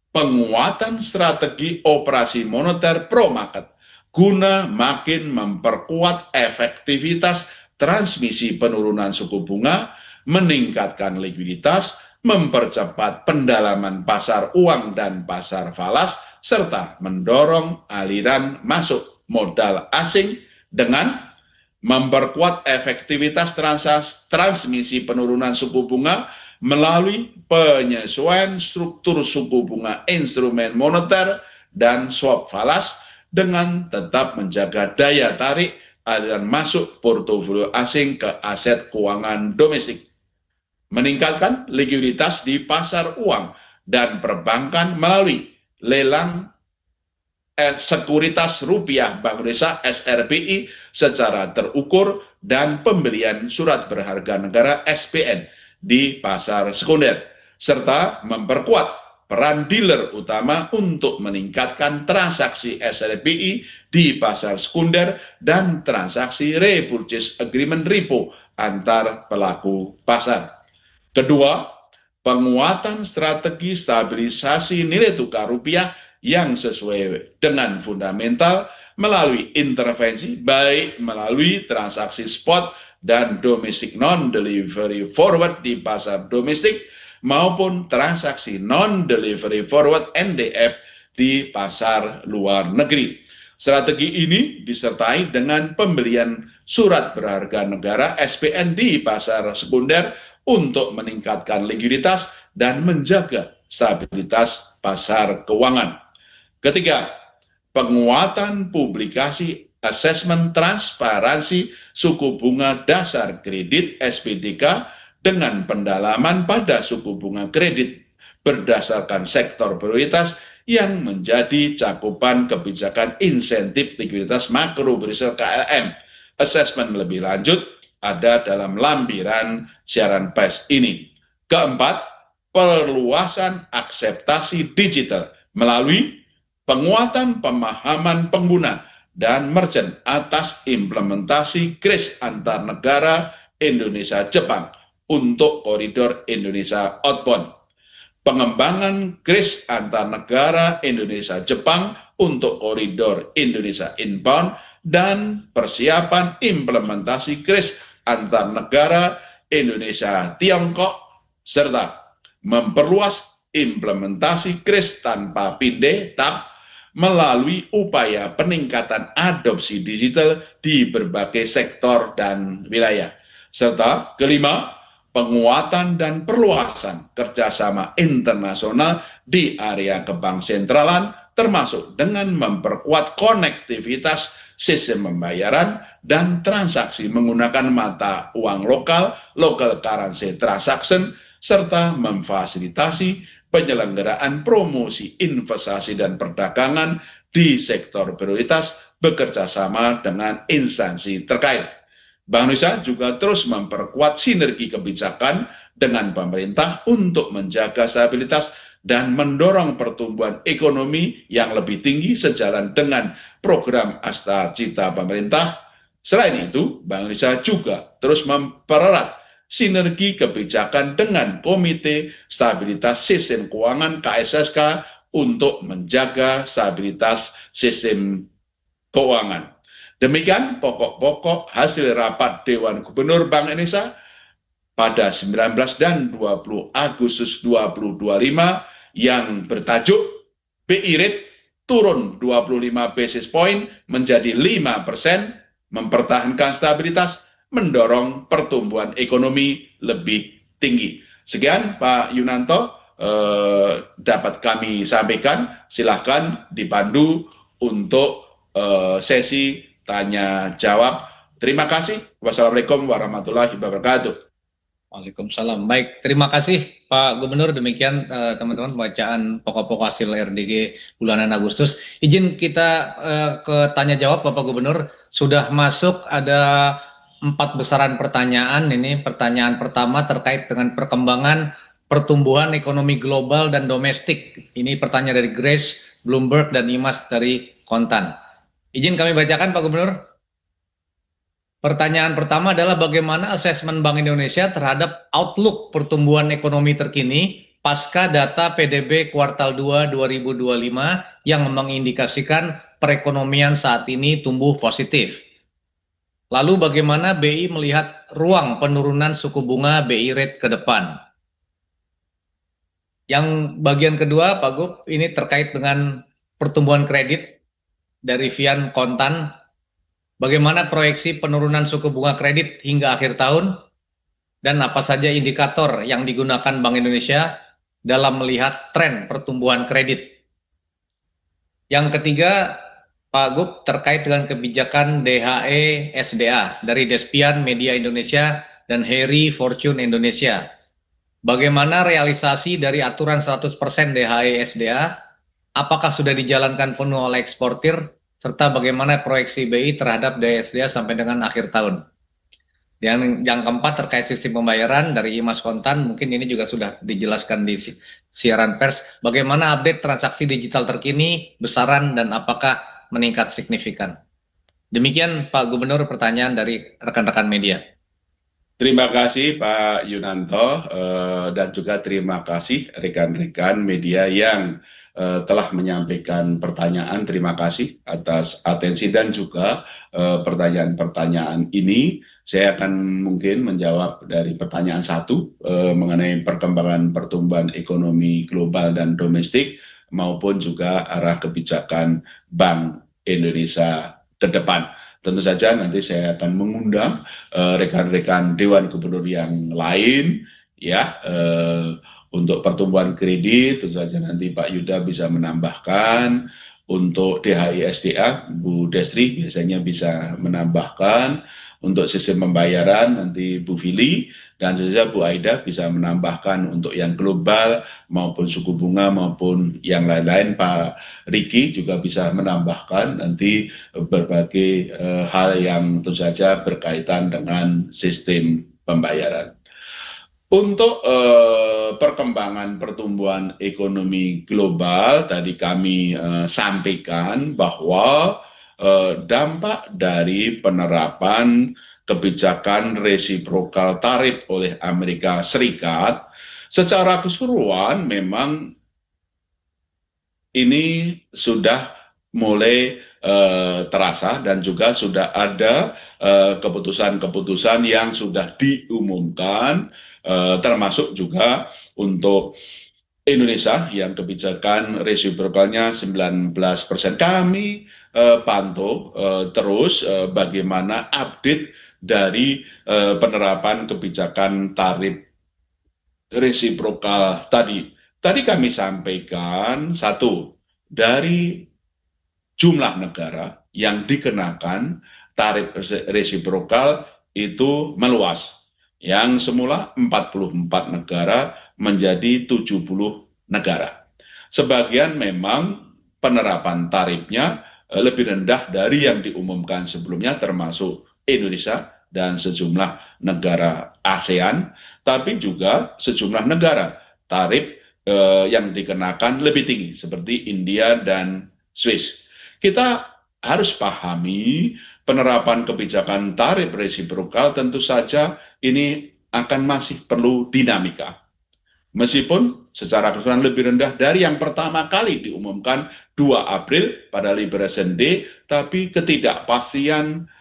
penguatan strategi operasi moneter pro market guna makin memperkuat efektivitas transmisi penurunan suku bunga, meningkatkan likuiditas, mempercepat pendalaman pasar uang dan pasar falas, serta mendorong aliran masuk modal asing dengan memperkuat efektivitas transmisi penurunan suku bunga melalui penyesuaian struktur suku bunga instrumen moneter dan swap falas dengan tetap menjaga daya tarik aliran masuk portofolio asing ke aset keuangan domestik, meningkatkan likuiditas di pasar uang dan perbankan melalui lelang sekuritas rupiah Bank Indonesia SRBI secara terukur dan pembelian surat berharga negara SBN di pasar sekunder, serta memperkuat peran dealer utama untuk meningkatkan transaksi SRBI di pasar sekunder dan transaksi repurchase agreement repo antar pelaku pasar. Kedua, penguatan strategi stabilisasi nilai tukar rupiah yang sesuai dengan fundamental melalui intervensi baik melalui transaksi spot dan domestic non-delivery forward di pasar domestik maupun transaksi non-delivery forward NDF di pasar luar negeri. Strategi ini disertai dengan pembelian surat berharga negara SBN di pasar sekunder untuk meningkatkan likuiditas dan menjaga stabilitas pasar keuangan. Ketiga, penguatan publikasi asesmen transparansi suku bunga dasar kredit SPDK dengan pendalaman pada suku bunga kredit berdasarkan sektor prioritas yang menjadi cakupan kebijakan insentif likuiditas makro Brusel KLM. Asesmen lebih lanjut ada dalam lampiran siaran pers ini. Keempat, perluasan akseptasi digital melalui penguatan pemahaman pengguna dan merchant atas implementasi kris antar negara Indonesia-Jepang untuk koridor Indonesia outbound. Pengembangan kris antar negara Indonesia-Jepang untuk koridor Indonesia inbound dan persiapan implementasi kris antar negara Indonesia-Tiongkok serta memperluas implementasi kris tanpa pinde TAP melalui upaya peningkatan adopsi digital di berbagai sektor dan wilayah. Serta kelima, penguatan dan perluasan kerjasama internasional di area kebang sentralan termasuk dengan memperkuat konektivitas sistem pembayaran dan transaksi menggunakan mata uang lokal, local currency transaction, serta memfasilitasi penyelenggaraan promosi investasi dan perdagangan di sektor prioritas bekerja sama dengan instansi terkait. Bank Indonesia juga terus memperkuat sinergi kebijakan dengan pemerintah untuk menjaga stabilitas dan mendorong pertumbuhan ekonomi yang lebih tinggi sejalan dengan program Asta Cita pemerintah. Selain itu, Bank Indonesia juga terus mempererat sinergi kebijakan dengan Komite Stabilitas Sistem Keuangan KSSK untuk menjaga stabilitas sistem keuangan. Demikian pokok-pokok hasil rapat Dewan Gubernur Bank Indonesia pada 19 dan 20 Agustus 2025 yang bertajuk BI Rate turun 25 basis point menjadi 5%, mempertahankan stabilitas, mendorong pertumbuhan ekonomi lebih tinggi. Sekian Pak Yunanto dapat kami sampaikan. Silahkan dipandu untuk sesi tanya jawab. Terima kasih. Wassalamualaikum warahmatullahi wabarakatuh. Waalaikumsalam. Baik, terima kasih Pak Gubernur. Demikian teman-teman pembacaan pokok-pokok hasil RDG bulanan Agustus. Izin kita ke tanya jawab Bapak Gubernur. Sudah masuk ada 4 besaran pertanyaan. Ini pertanyaan pertama terkait dengan perkembangan pertumbuhan ekonomi global dan domestik. Ini pertanyaan dari Grace, Bloomberg, dan Imas dari Kontan. Izin kami bacakan Pak Gubernur. Pertanyaan pertama adalah bagaimana asesmen Bank Indonesia terhadap outlook pertumbuhan ekonomi terkini pasca data PDB kuartal 2 2025 yang mengindikasikan perekonomian saat ini tumbuh positif. Lalu bagaimana BI melihat ruang penurunan suku bunga BI rate ke depan? Yang bagian kedua, Pak Gub, ini terkait dengan pertumbuhan kredit dari Vian Kontan. Bagaimana proyeksi penurunan suku bunga kredit hingga akhir tahun dan apa saja indikator yang digunakan Bank Indonesia dalam melihat tren pertumbuhan kredit? Yang ketiga, Pak Gub, terkait dengan kebijakan DHE SDA dari Despian Media Indonesia dan Harry Fortune Indonesia. Bagaimana realisasi dari aturan 100% DHE SDA? Apakah sudah dijalankan penuh oleh eksportir? Serta bagaimana proyeksi BI terhadap DSDA sampai dengan akhir tahun. Dan yang keempat terkait sistem pembayaran dari Imas Kontan, mungkin ini juga sudah dijelaskan di siaran pers. Bagaimana update transaksi digital terkini, besaran, dan apakah meningkat signifikan? Demikian Pak Gubernur pertanyaan dari rekan-rekan media. Terima kasih Pak Yunanto dan juga terima kasih rekan-rekan media yang telah menyampaikan pertanyaan. Terima kasih atas atensi dan juga pertanyaan-pertanyaan ini. Saya akan mungkin menjawab dari pertanyaan satu mengenai perkembangan pertumbuhan ekonomi global dan domestik maupun juga arah kebijakan Bank Indonesia ke depan. Tentu saja nanti saya akan mengundang rekan-rekan Dewan Gubernur yang lain ya untuk pertumbuhan kredit. Tentu saja nanti Pak Yuda bisa menambahkan. Untuk DHI SDA Bu Destri biasanya bisa menambahkan. Untuk sistem pembayaran nanti Bu Fili dan saja Bu Aida bisa menambahkan untuk yang global maupun suku bunga maupun yang lain-lain. Pak Riki juga bisa menambahkan nanti berbagai hal yang tentu saja berkaitan dengan sistem pembayaran. Untuk perkembangan pertumbuhan ekonomi global tadi kami sampaikan bahwa dampak dari penerapan kebijakan resiprokal tarif oleh Amerika Serikat secara keseluruhan memang ini sudah mulai terasa dan juga sudah ada keputusan-keputusan yang sudah diumumkan termasuk juga untuk Indonesia yang kebijakan resiprokalnya 19%. Kami pantau terus bagaimana update dari penerapan kebijakan tarif resiprokal tadi. Tadi kami sampaikan satu dari jumlah negara yang dikenakan tarif resiprokal itu meluas. Yang semula 44 negara menjadi 70 negara. Sebagian memang penerapan tarifnya lebih rendah dari yang diumumkan sebelumnya termasuk Indonesia dan sejumlah negara ASEAN, tapi juga sejumlah negara tarif yang dikenakan lebih tinggi seperti India dan Swiss. Kita harus pahami penerapan kebijakan tarif resiprokal tentu saja ini akan masih perlu dinamika. Meskipun secara keseluruhan lebih rendah dari yang pertama kali diumumkan 2 April pada Liberation Day, tapi ketidakpastian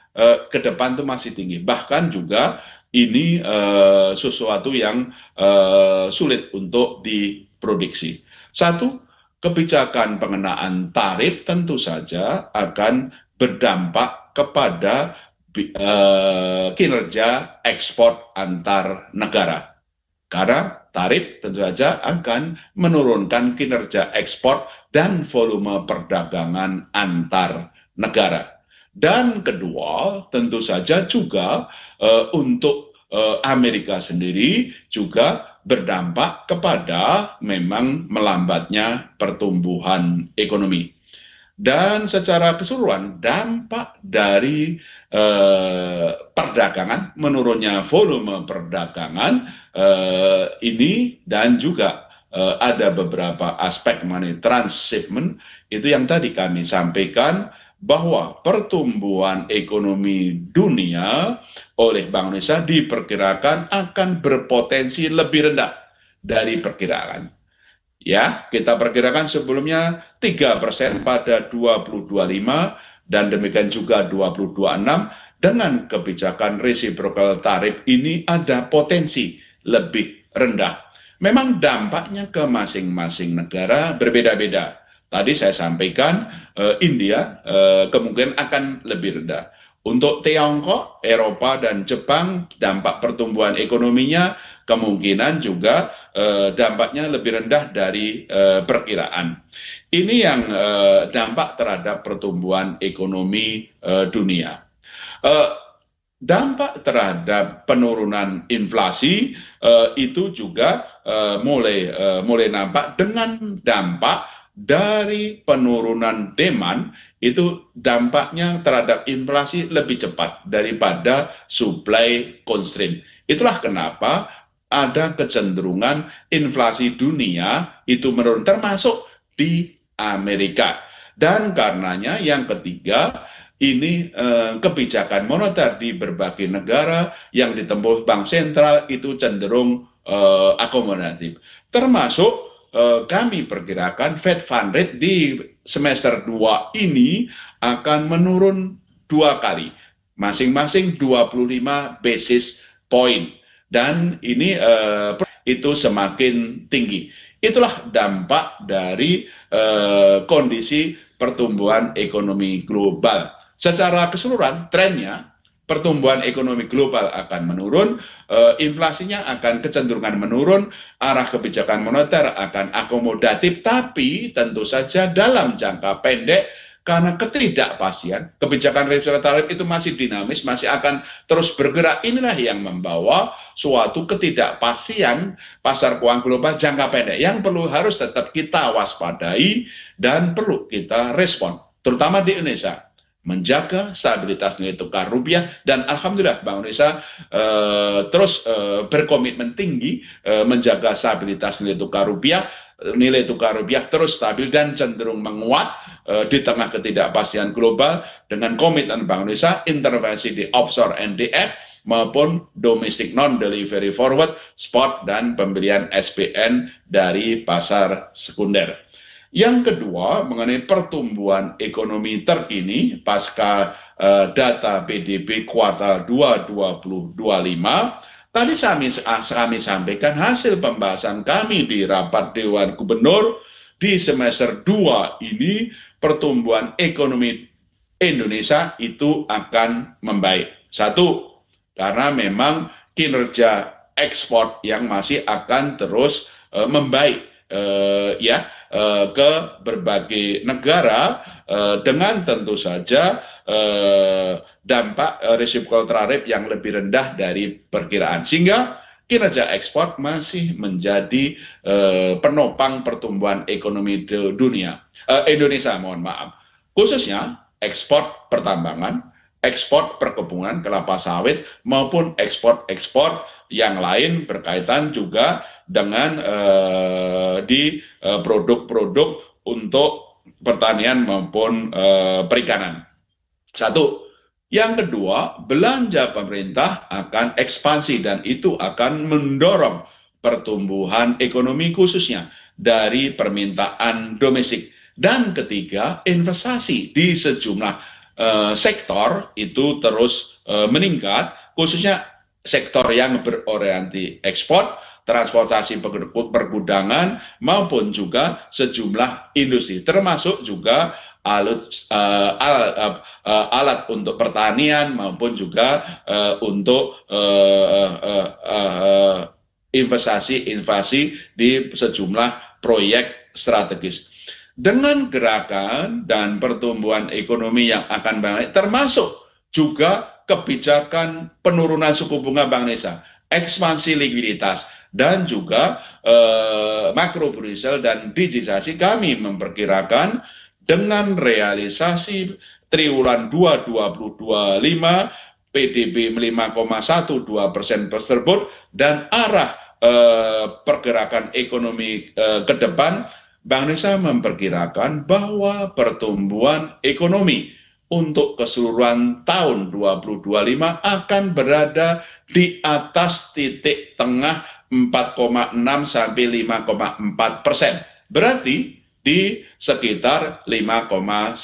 ke depan itu masih tinggi. Bahkan juga ini sesuatu yang sulit untuk diprediksi. Satu, kebijakan pengenaan tarif tentu saja akan berdampak kepada kinerja ekspor antar negara. Karena tarif tentu saja akan menurunkan kinerja ekspor dan volume perdagangan antar negara. Dan kedua, tentu saja juga untuk Amerika sendiri juga berdampak kepada memang melambatnya pertumbuhan ekonomi. Dan secara keseluruhan dampak dari perdagangan, menurunnya volume perdagangan ini dan juga ada beberapa aspek mengenai transshipment itu yang tadi kami sampaikan bahwa pertumbuhan ekonomi dunia oleh Bank Indonesia diperkirakan akan berpotensi lebih rendah dari perkiraan. Ya, kita perkirakan sebelumnya 3% pada 2025 dan demikian juga 2026. Dengan kebijakan reciprocal tarif ini ada potensi lebih rendah. Memang dampaknya ke masing-masing negara berbeda-beda. Tadi saya sampaikan India kemungkinan akan lebih rendah. Untuk Tiongkok, Eropa, dan Jepang, dampak pertumbuhan ekonominya kemungkinan juga dampaknya lebih rendah dari perkiraan. Ini yang dampak terhadap pertumbuhan ekonomi dunia. Dampak terhadap penurunan inflasi itu juga mulai nampak dengan dampak dari penurunan demand itu dampaknya terhadap inflasi lebih cepat daripada supply constraint. Itulah kenapa ada kecenderungan inflasi dunia itu menurun termasuk di Amerika. Dan karenanya yang ketiga ini kebijakan moneter di berbagai negara yang ditempuh bank sentral itu cenderung akomodatif. Termasuk kami perkirakan Fed Fund Rate di semester 2 ini akan menurun 2 kali, masing-masing 25 basis point. Dan ini itu semakin tinggi. Itulah dampak dari kondisi pertumbuhan ekonomi global. Secara keseluruhan, trennya pertumbuhan ekonomi global akan menurun, inflasinya akan kecenderungan menurun, arah kebijakan moneter akan akomodatif, tapi tentu saja dalam jangka pendek karena ketidakpastian, kebijakan reciprocal tarif itu masih dinamis, masih akan terus bergerak. Inilah yang membawa suatu ketidakpastian pasar keuangan global jangka pendek yang harus tetap kita waspadai dan perlu kita respon, terutama di Indonesia. Menjaga stabilitas nilai tukar rupiah, dan alhamdulillah Bank Indonesia terus berkomitmen tinggi menjaga stabilitas nilai tukar rupiah. Nilai tukar rupiah terus stabil dan cenderung menguat di tengah ketidakpastian global dengan komitmen Bank Indonesia intervensi di offshore NDF maupun domestic non-delivery forward, spot, dan pembelian SPN dari pasar sekunder. Yang kedua, mengenai pertumbuhan ekonomi terkini pasca data PDB kuartal 2 2025, tadi kami sampaikan hasil pembahasan kami di rapat Dewan Gubernur di semester 2 ini pertumbuhan ekonomi Indonesia itu akan membaik. Satu, karena memang kinerja ekspor yang masih akan terus membaik ke berbagai negara dengan tentu saja dampak reciprocal tarif yang lebih rendah dari perkiraan, sehingga kinerja ekspor masih menjadi penopang pertumbuhan ekonomi dunia. Indonesia, mohon maaf, khususnya ekspor pertambangan, ekspor perkebunan kelapa sawit maupun ekspor yang lain berkaitan juga dengan di produk-produk untuk pertanian maupun perikanan. Satu. Yang kedua, belanja pemerintah akan ekspansi dan itu akan mendorong pertumbuhan ekonomi khususnya dari permintaan domestik. Dan ketiga, investasi di sejumlah sektor itu terus meningkat, khususnya sektor yang berorientasi ekspor, transportasi pergudangan, maupun juga sejumlah industri, termasuk juga alat untuk pertanian maupun juga untuk investasi di sejumlah proyek strategis. Dengan gerakan dan pertumbuhan ekonomi yang akan baik, termasuk juga kebijakan penurunan suku bunga Bank Indonesia, ekspansi likuiditas, dan juga makroprudential dan digitalisasi, kami memperkirakan dengan realisasi triwulan 2 2025 PDB 5,12% tersebut dan arah pergerakan ekonomi ke depan, Bank Indonesia memperkirakan bahwa pertumbuhan ekonomi untuk keseluruhan tahun 2025 akan berada di atas titik tengah 4,6 sampai 5,4%. Berarti di sekitar 5,1%.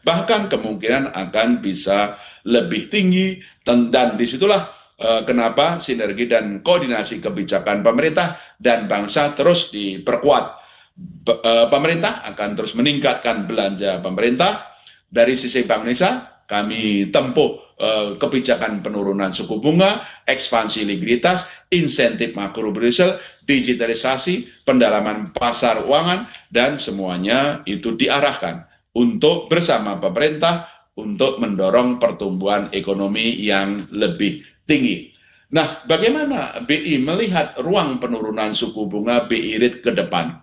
Bahkan kemungkinan akan bisa lebih tinggi, dan disitulah kenapa sinergi dan koordinasi kebijakan pemerintah dan bangsa terus diperkuat. Pemerintah akan terus meningkatkan belanja pemerintah. Dari sisi Bank Indonesia, kami tempuh kebijakan penurunan suku bunga, ekspansi likuiditas, insentif makrobudensial, digitalisasi, pendalaman pasar keuangan, dan semuanya itu diarahkan untuk bersama pemerintah untuk mendorong pertumbuhan ekonomi yang lebih tinggi. Nah, bagaimana BI melihat ruang penurunan suku bunga BI rate ke depan?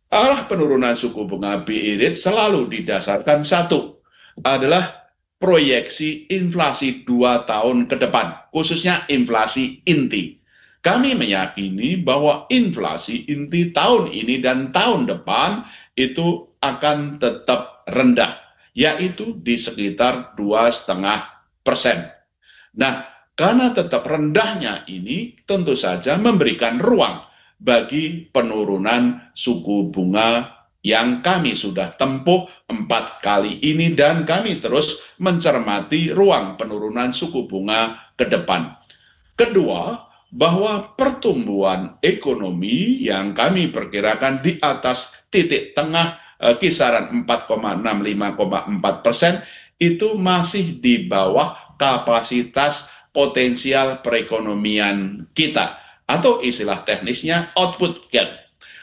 Arah penurunan suku bunga BI rate selalu didasarkan satu adalah proyeksi inflasi 2 tahun ke depan, khususnya inflasi inti. Kami meyakini bahwa inflasi inti tahun ini dan tahun depan itu akan tetap rendah, yaitu di sekitar 2,5%. Nah, karena tetap rendahnya ini tentu saja memberikan ruang bagi penurunan suku bunga yang kami sudah tempuh 4 kali ini, dan kami terus mencermati ruang penurunan suku bunga ke depan. Kedua, bahwa pertumbuhan ekonomi yang kami perkirakan di atas titik tengah kisaran 4,6-5,4% itu masih di bawah kapasitas potensial perekonomian kita, atau istilah teknisnya output gap.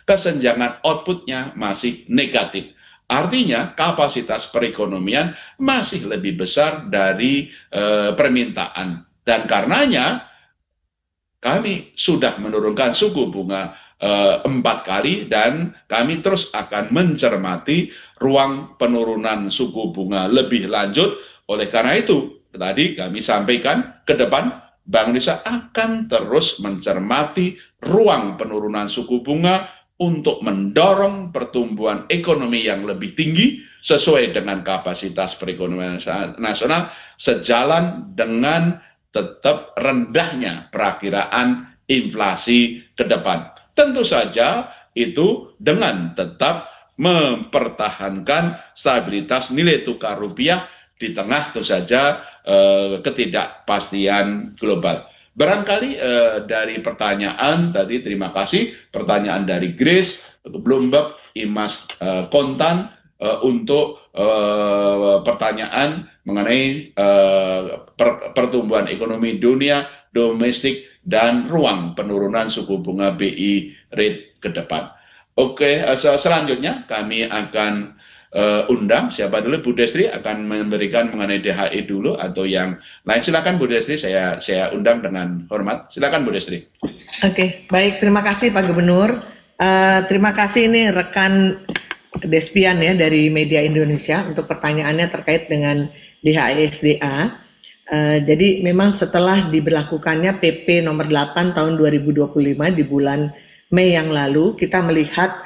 Kesenjangan outputnya masih negatif. Artinya kapasitas perekonomian masih lebih besar dari permintaan. Dan karenanya kami sudah menurunkan suku bunga 4 kali, dan kami terus akan mencermati ruang penurunan suku bunga lebih lanjut. Oleh karena itu, tadi kami sampaikan ke depan Bank Indonesia akan terus mencermati ruang penurunan suku bunga untuk mendorong pertumbuhan ekonomi yang lebih tinggi sesuai dengan kapasitas perekonomian nasional, sejalan dengan tetap rendahnya perakiraan inflasi ke depan. Tentu saja itu dengan tetap mempertahankan stabilitas nilai tukar rupiah di tengah tentu saja ketidakpastian global. Barangkali dari pertanyaan tadi, terima kasih pertanyaan dari Grace, Bloomberg, Imas Kontan untuk pertanyaan mengenai pertumbuhan ekonomi dunia, domestik, dan ruang penurunan suku bunga BI rate ke depan. Oke, selanjutnya kami akan undang siapa dulu. Bu Destri akan memberikan mengenai DHI dulu atau yang lain. Silakan Bu Destri, saya undang dengan hormat. Silakan Bu Destri. Oke, baik, terima kasih Pak Gubernur. Terima kasih ini rekan Despian ya dari Media Indonesia untuk pertanyaannya terkait dengan DHI-SDA. Jadi memang setelah diberlakukannya PP nomor 8 tahun 2025 di bulan Mei yang lalu, kita melihat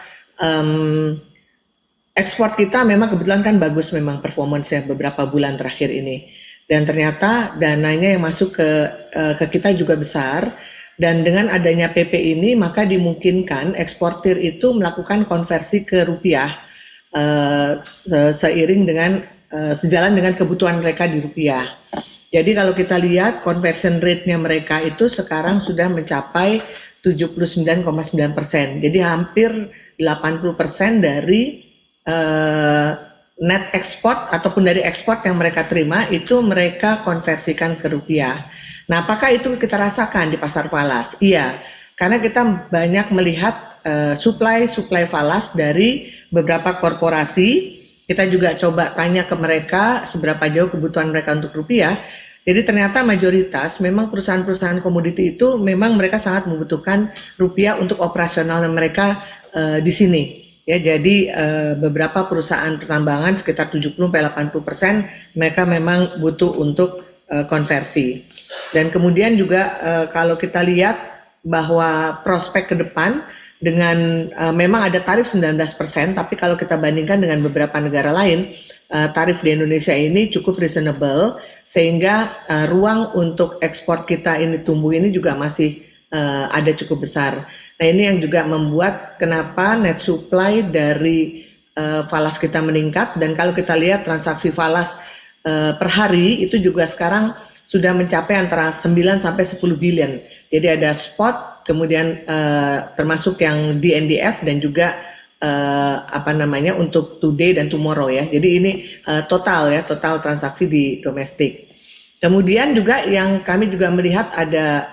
ekspor kita memang kebetulan kan bagus memang performance-nya beberapa bulan terakhir ini. Dan ternyata dananya yang masuk ke kita juga besar. Dan dengan adanya PP ini maka dimungkinkan eksportir itu melakukan konversi ke rupiah seiring dengan sejalan dengan kebutuhan mereka di rupiah. Jadi kalau kita lihat conversion rate-nya mereka itu sekarang sudah mencapai 79,9%. Jadi hampir 80% dari net export ataupun dari ekspor yang mereka terima itu mereka konversikan ke rupiah. Nah, apakah itu kita rasakan di pasar falas? Iya, karena kita banyak melihat supply falas dari beberapa korporasi. Kita juga coba tanya ke mereka seberapa jauh kebutuhan mereka untuk rupiah. Jadi ternyata mayoritas memang perusahaan-perusahaan komoditi itu memang mereka sangat membutuhkan rupiah untuk operasional mereka di sini. Ya, jadi beberapa perusahaan pertambangan sekitar 70-80% mereka memang butuh untuk konversi. Dan kemudian juga kalau kita lihat bahwa prospek ke depan dengan memang ada tarif 19%, tapi kalau kita bandingkan dengan beberapa negara lain, tarif di Indonesia ini cukup reasonable, sehingga ruang untuk ekspor kita ini tumbuh ini juga masih ada cukup besar. Nah, ini yang juga membuat kenapa net supply dari falas kita meningkat, dan kalau kita lihat transaksi falas per hari itu juga sekarang sudah mencapai antara 9 sampai 10 billion. Jadi ada spot, kemudian termasuk yang DNDF dan juga untuk today dan tomorrow ya. Jadi ini total transaksi di domestik. Kemudian juga yang kami juga melihat ada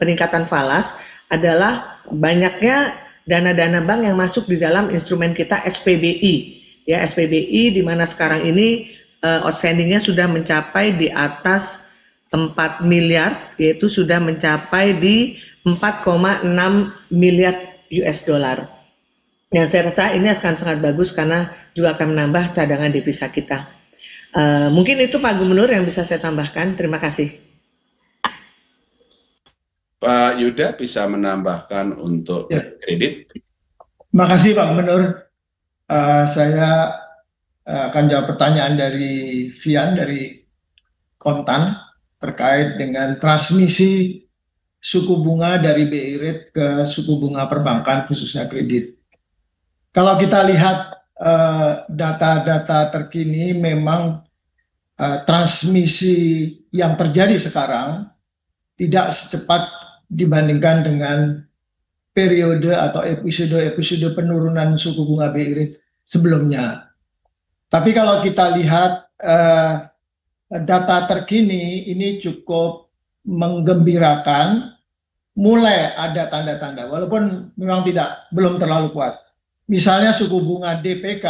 peningkatan falas adalah banyaknya dana-dana bank yang masuk di dalam instrumen kita SPBI. Ya, SPBI di mana sekarang ini outstandingnya sudah mencapai di atas 4 miliar, yaitu sudah mencapai di 4,6 miliar US dollar. Yang saya rasa ini akan sangat bagus karena juga akan menambah cadangan devisa kita. Mungkin itu Pak Gubernur yang bisa saya tambahkan. Terima kasih. Pak Yuda bisa menambahkan untuk kredit. Terima kasih Pak Gubernur. Saya akan jawab pertanyaan dari Vian dari Kontan terkait dengan transmisi suku bunga dari BI Rate ke suku bunga perbankan khususnya kredit. Kalau kita lihat data-data terkini, memang transmisi yang terjadi sekarang tidak secepat dibandingkan dengan periode atau episode penurunan suku bunga BI Rate sebelumnya. Tapi kalau kita lihat data terkini ini cukup menggembirakan, mulai ada tanda-tanda walaupun memang belum terlalu kuat. Misalnya suku bunga DPK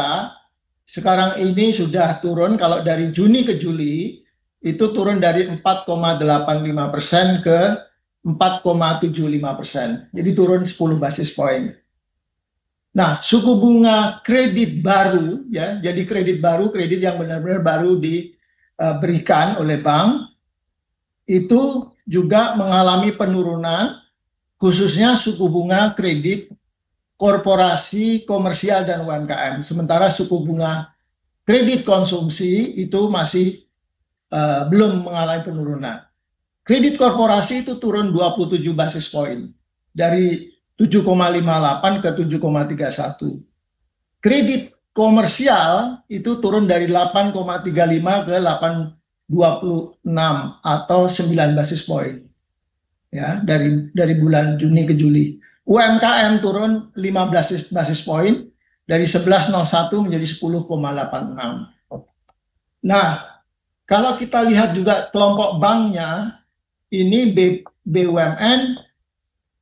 sekarang ini sudah turun, kalau dari Juni ke Juli itu turun dari 4,85% ke 4,75%. Jadi turun 10 basis point. Nah, suku bunga kredit baru ya, jadi kredit yang benar-benar baru diberikan oleh bank itu juga mengalami penurunan, khususnya suku bunga kredit korporasi, komersial, dan UMKM. Sementara suku bunga kredit konsumsi itu masih belum mengalami penurunan. Kredit korporasi itu turun 27 basis point dari 7,58 ke 7,31. Kredit komersial itu turun dari 8,35 ke 8,26 atau 9 basis point. Ya, dari bulan Juni ke Juli. UMKM turun 15 basis point dari 11,01 menjadi 10,86. Nah, kalau kita lihat juga kelompok banknya, ini BUMN,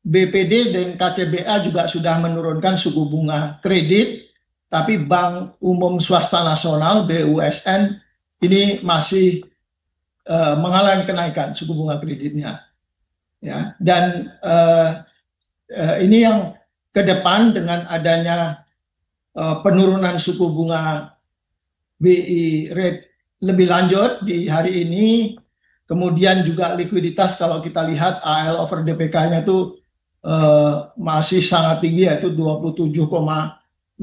BPD dan KCBA juga sudah menurunkan suku bunga kredit, tapi Bank Umum Swasta Nasional BUSN ini masih mengalami kenaikan suku bunga kreditnya. Ya, dan ini yang ke depan dengan adanya penurunan suku bunga BI Rate lebih lanjut di hari ini, kemudian juga likuiditas kalau kita lihat AL over DPK-nya itu masih sangat tinggi, yaitu 27,08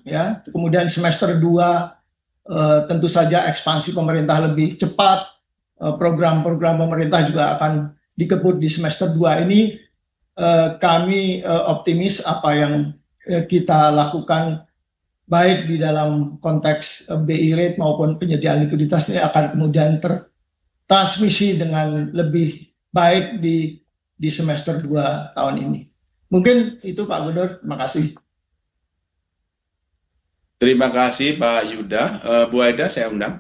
ya. Kemudian semester 2 tentu saja ekspansi pemerintah lebih cepat, program-program pemerintah juga akan dikebut di semester 2 ini. Kami optimis apa yang kita lakukan baik di dalam konteks BI Rate maupun penyediaan likuiditas ini akan kemudian tertransmisi dengan lebih baik di semester 2 tahun ini. Mungkin itu Pak Gubernur, terima kasih. Terima kasih Pak Yuda. Bu Aida saya undang.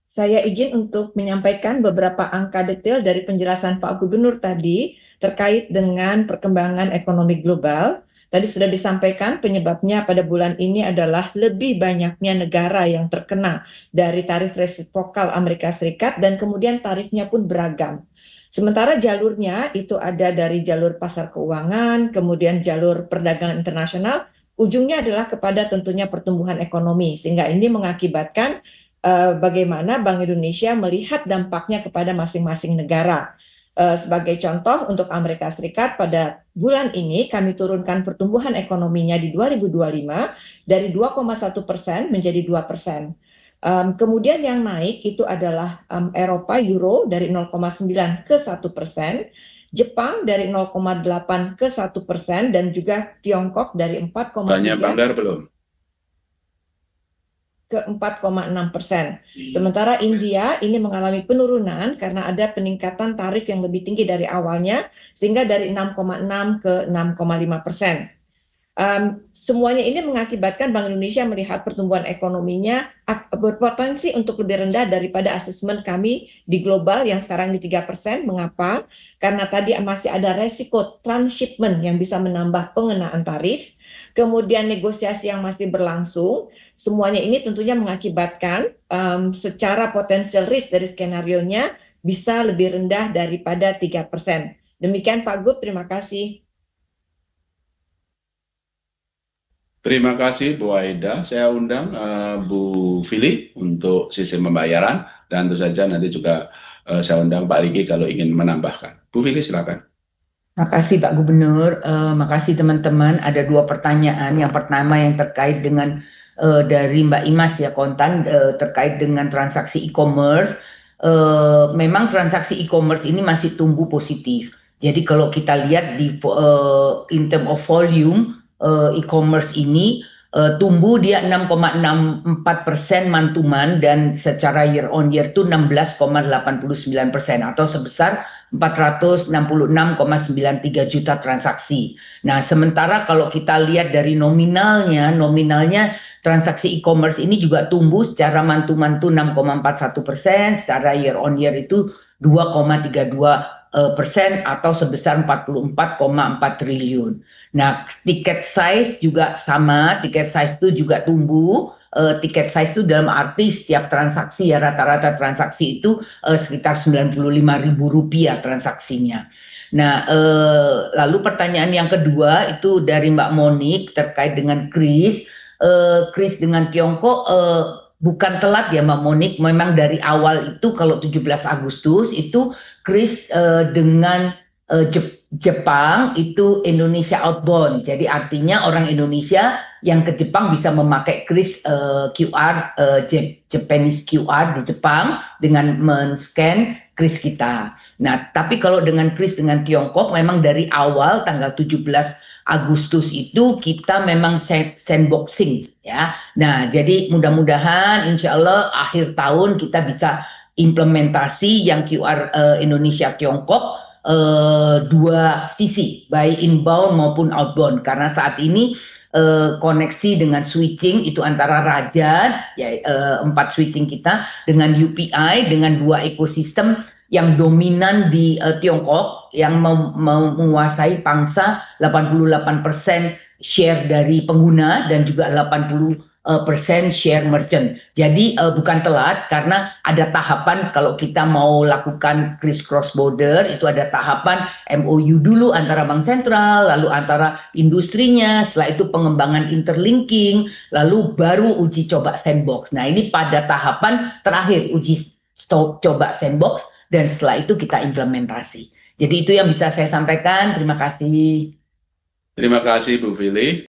Saya izin untuk menyampaikan beberapa angka detail dari penjelasan Pak Gubernur tadi terkait dengan perkembangan ekonomi global. Tadi sudah disampaikan penyebabnya pada bulan ini adalah lebih banyaknya negara yang terkena dari tarif resiprokal Amerika Serikat dan kemudian tarifnya pun beragam. Sementara jalurnya itu ada dari jalur pasar keuangan, kemudian jalur perdagangan internasional, ujungnya adalah kepada tentunya pertumbuhan ekonomi, sehingga ini mengakibatkan bagaimana Bank Indonesia melihat dampaknya kepada masing-masing negara. Sebagai contoh, untuk Amerika Serikat pada bulan ini kami turunkan pertumbuhan ekonominya di 2025 dari 2,1% menjadi 2%. Kemudian yang naik itu adalah Eropa, Euro dari 0,9 ke 1%, Jepang dari 0,8 ke 1%, dan juga Tiongkok dari 4,3 belum? ke 4,6%. Sementara India ini mengalami penurunan karena ada peningkatan tarif yang lebih tinggi dari awalnya, sehingga dari 6,6 ke 6,5%. Semuanya ini mengakibatkan Bank Indonesia melihat pertumbuhan ekonominya berpotensi untuk lebih rendah daripada asesmen kami di global yang sekarang di 3%. Mengapa? Karena tadi masih ada resiko transshipment yang bisa menambah pengenaan tarif, kemudian negosiasi yang masih berlangsung. Semuanya ini tentunya mengakibatkan secara potensial risk dari skenario-nya bisa lebih rendah daripada 3%. Demikian Pak Gub, terima kasih. Terima kasih Bu Aida. Saya undang Bu Fili untuk sistem pembayaran, dan tentu saja nanti juga saya undang Pak Riki kalau ingin menambahkan. Bu Fili, silakan. Makasih Pak Gubernur, makasih teman-teman. Ada 2 pertanyaan. Yang pertama yang terkait dengan dari Mbak Imas ya, Kontan, terkait dengan transaksi e-commerce. Memang transaksi e-commerce ini masih tumbuh positif. Jadi kalau kita lihat di in term of volume, e-commerce ini tumbuh dia 6,64% month-to-month, dan secara year on year itu 16,89% atau sebesar 466,93 juta transaksi. Nah, sementara kalau kita lihat dari nominalnya transaksi e-commerce ini juga tumbuh secara month-to-month itu 6,41%, secara year on year itu 2,32% atau sebesar 44,4 triliun. Nah, tiket size juga sama, tiket size itu juga tumbuh. Tiket size itu dalam arti setiap transaksi ya, rata-rata transaksi itu sekitar Rp95.000 transaksinya. Nah, lalu pertanyaan yang kedua itu dari Mbak Monik terkait dengan kris. Kris dengan Tiongkok bukan telat ya Mbak Monik, memang dari awal itu kalau 17 Agustus itu kris dengan Jepang itu Indonesia outbound. Jadi artinya orang Indonesia yang ke Jepang bisa memakai kris QR, Japanese QR di Jepang dengan men-scan kris kita. Nah, tapi kalau dengan kris dengan Tiongkok memang dari awal tanggal 17 Agustus itu kita memang sandboxing ya. Nah, jadi mudah-mudahan insya Allah akhir tahun kita bisa implementasi yang QR Indonesia Tiongkok 2 sisi, baik inbound maupun outbound, karena saat ini koneksi dengan switching itu antara Raja ya, 4 switching kita dengan UPI, dengan 2 ekosistem yang dominan di Tiongkok yang menguasai pangsa 88% share dari pengguna dan juga 80% share merchant. Jadi bukan telat, karena ada tahapan kalau kita mau lakukan kris cross border itu ada tahapan MOU dulu antara Bank Sentral, lalu antara industrinya, setelah itu pengembangan interlinking, lalu baru uji coba sandbox. Nah, ini pada tahapan terakhir uji coba sandbox, dan setelah itu kita implementasi. Jadi itu yang bisa saya sampaikan. Terima kasih. Terima kasih Bu Fili.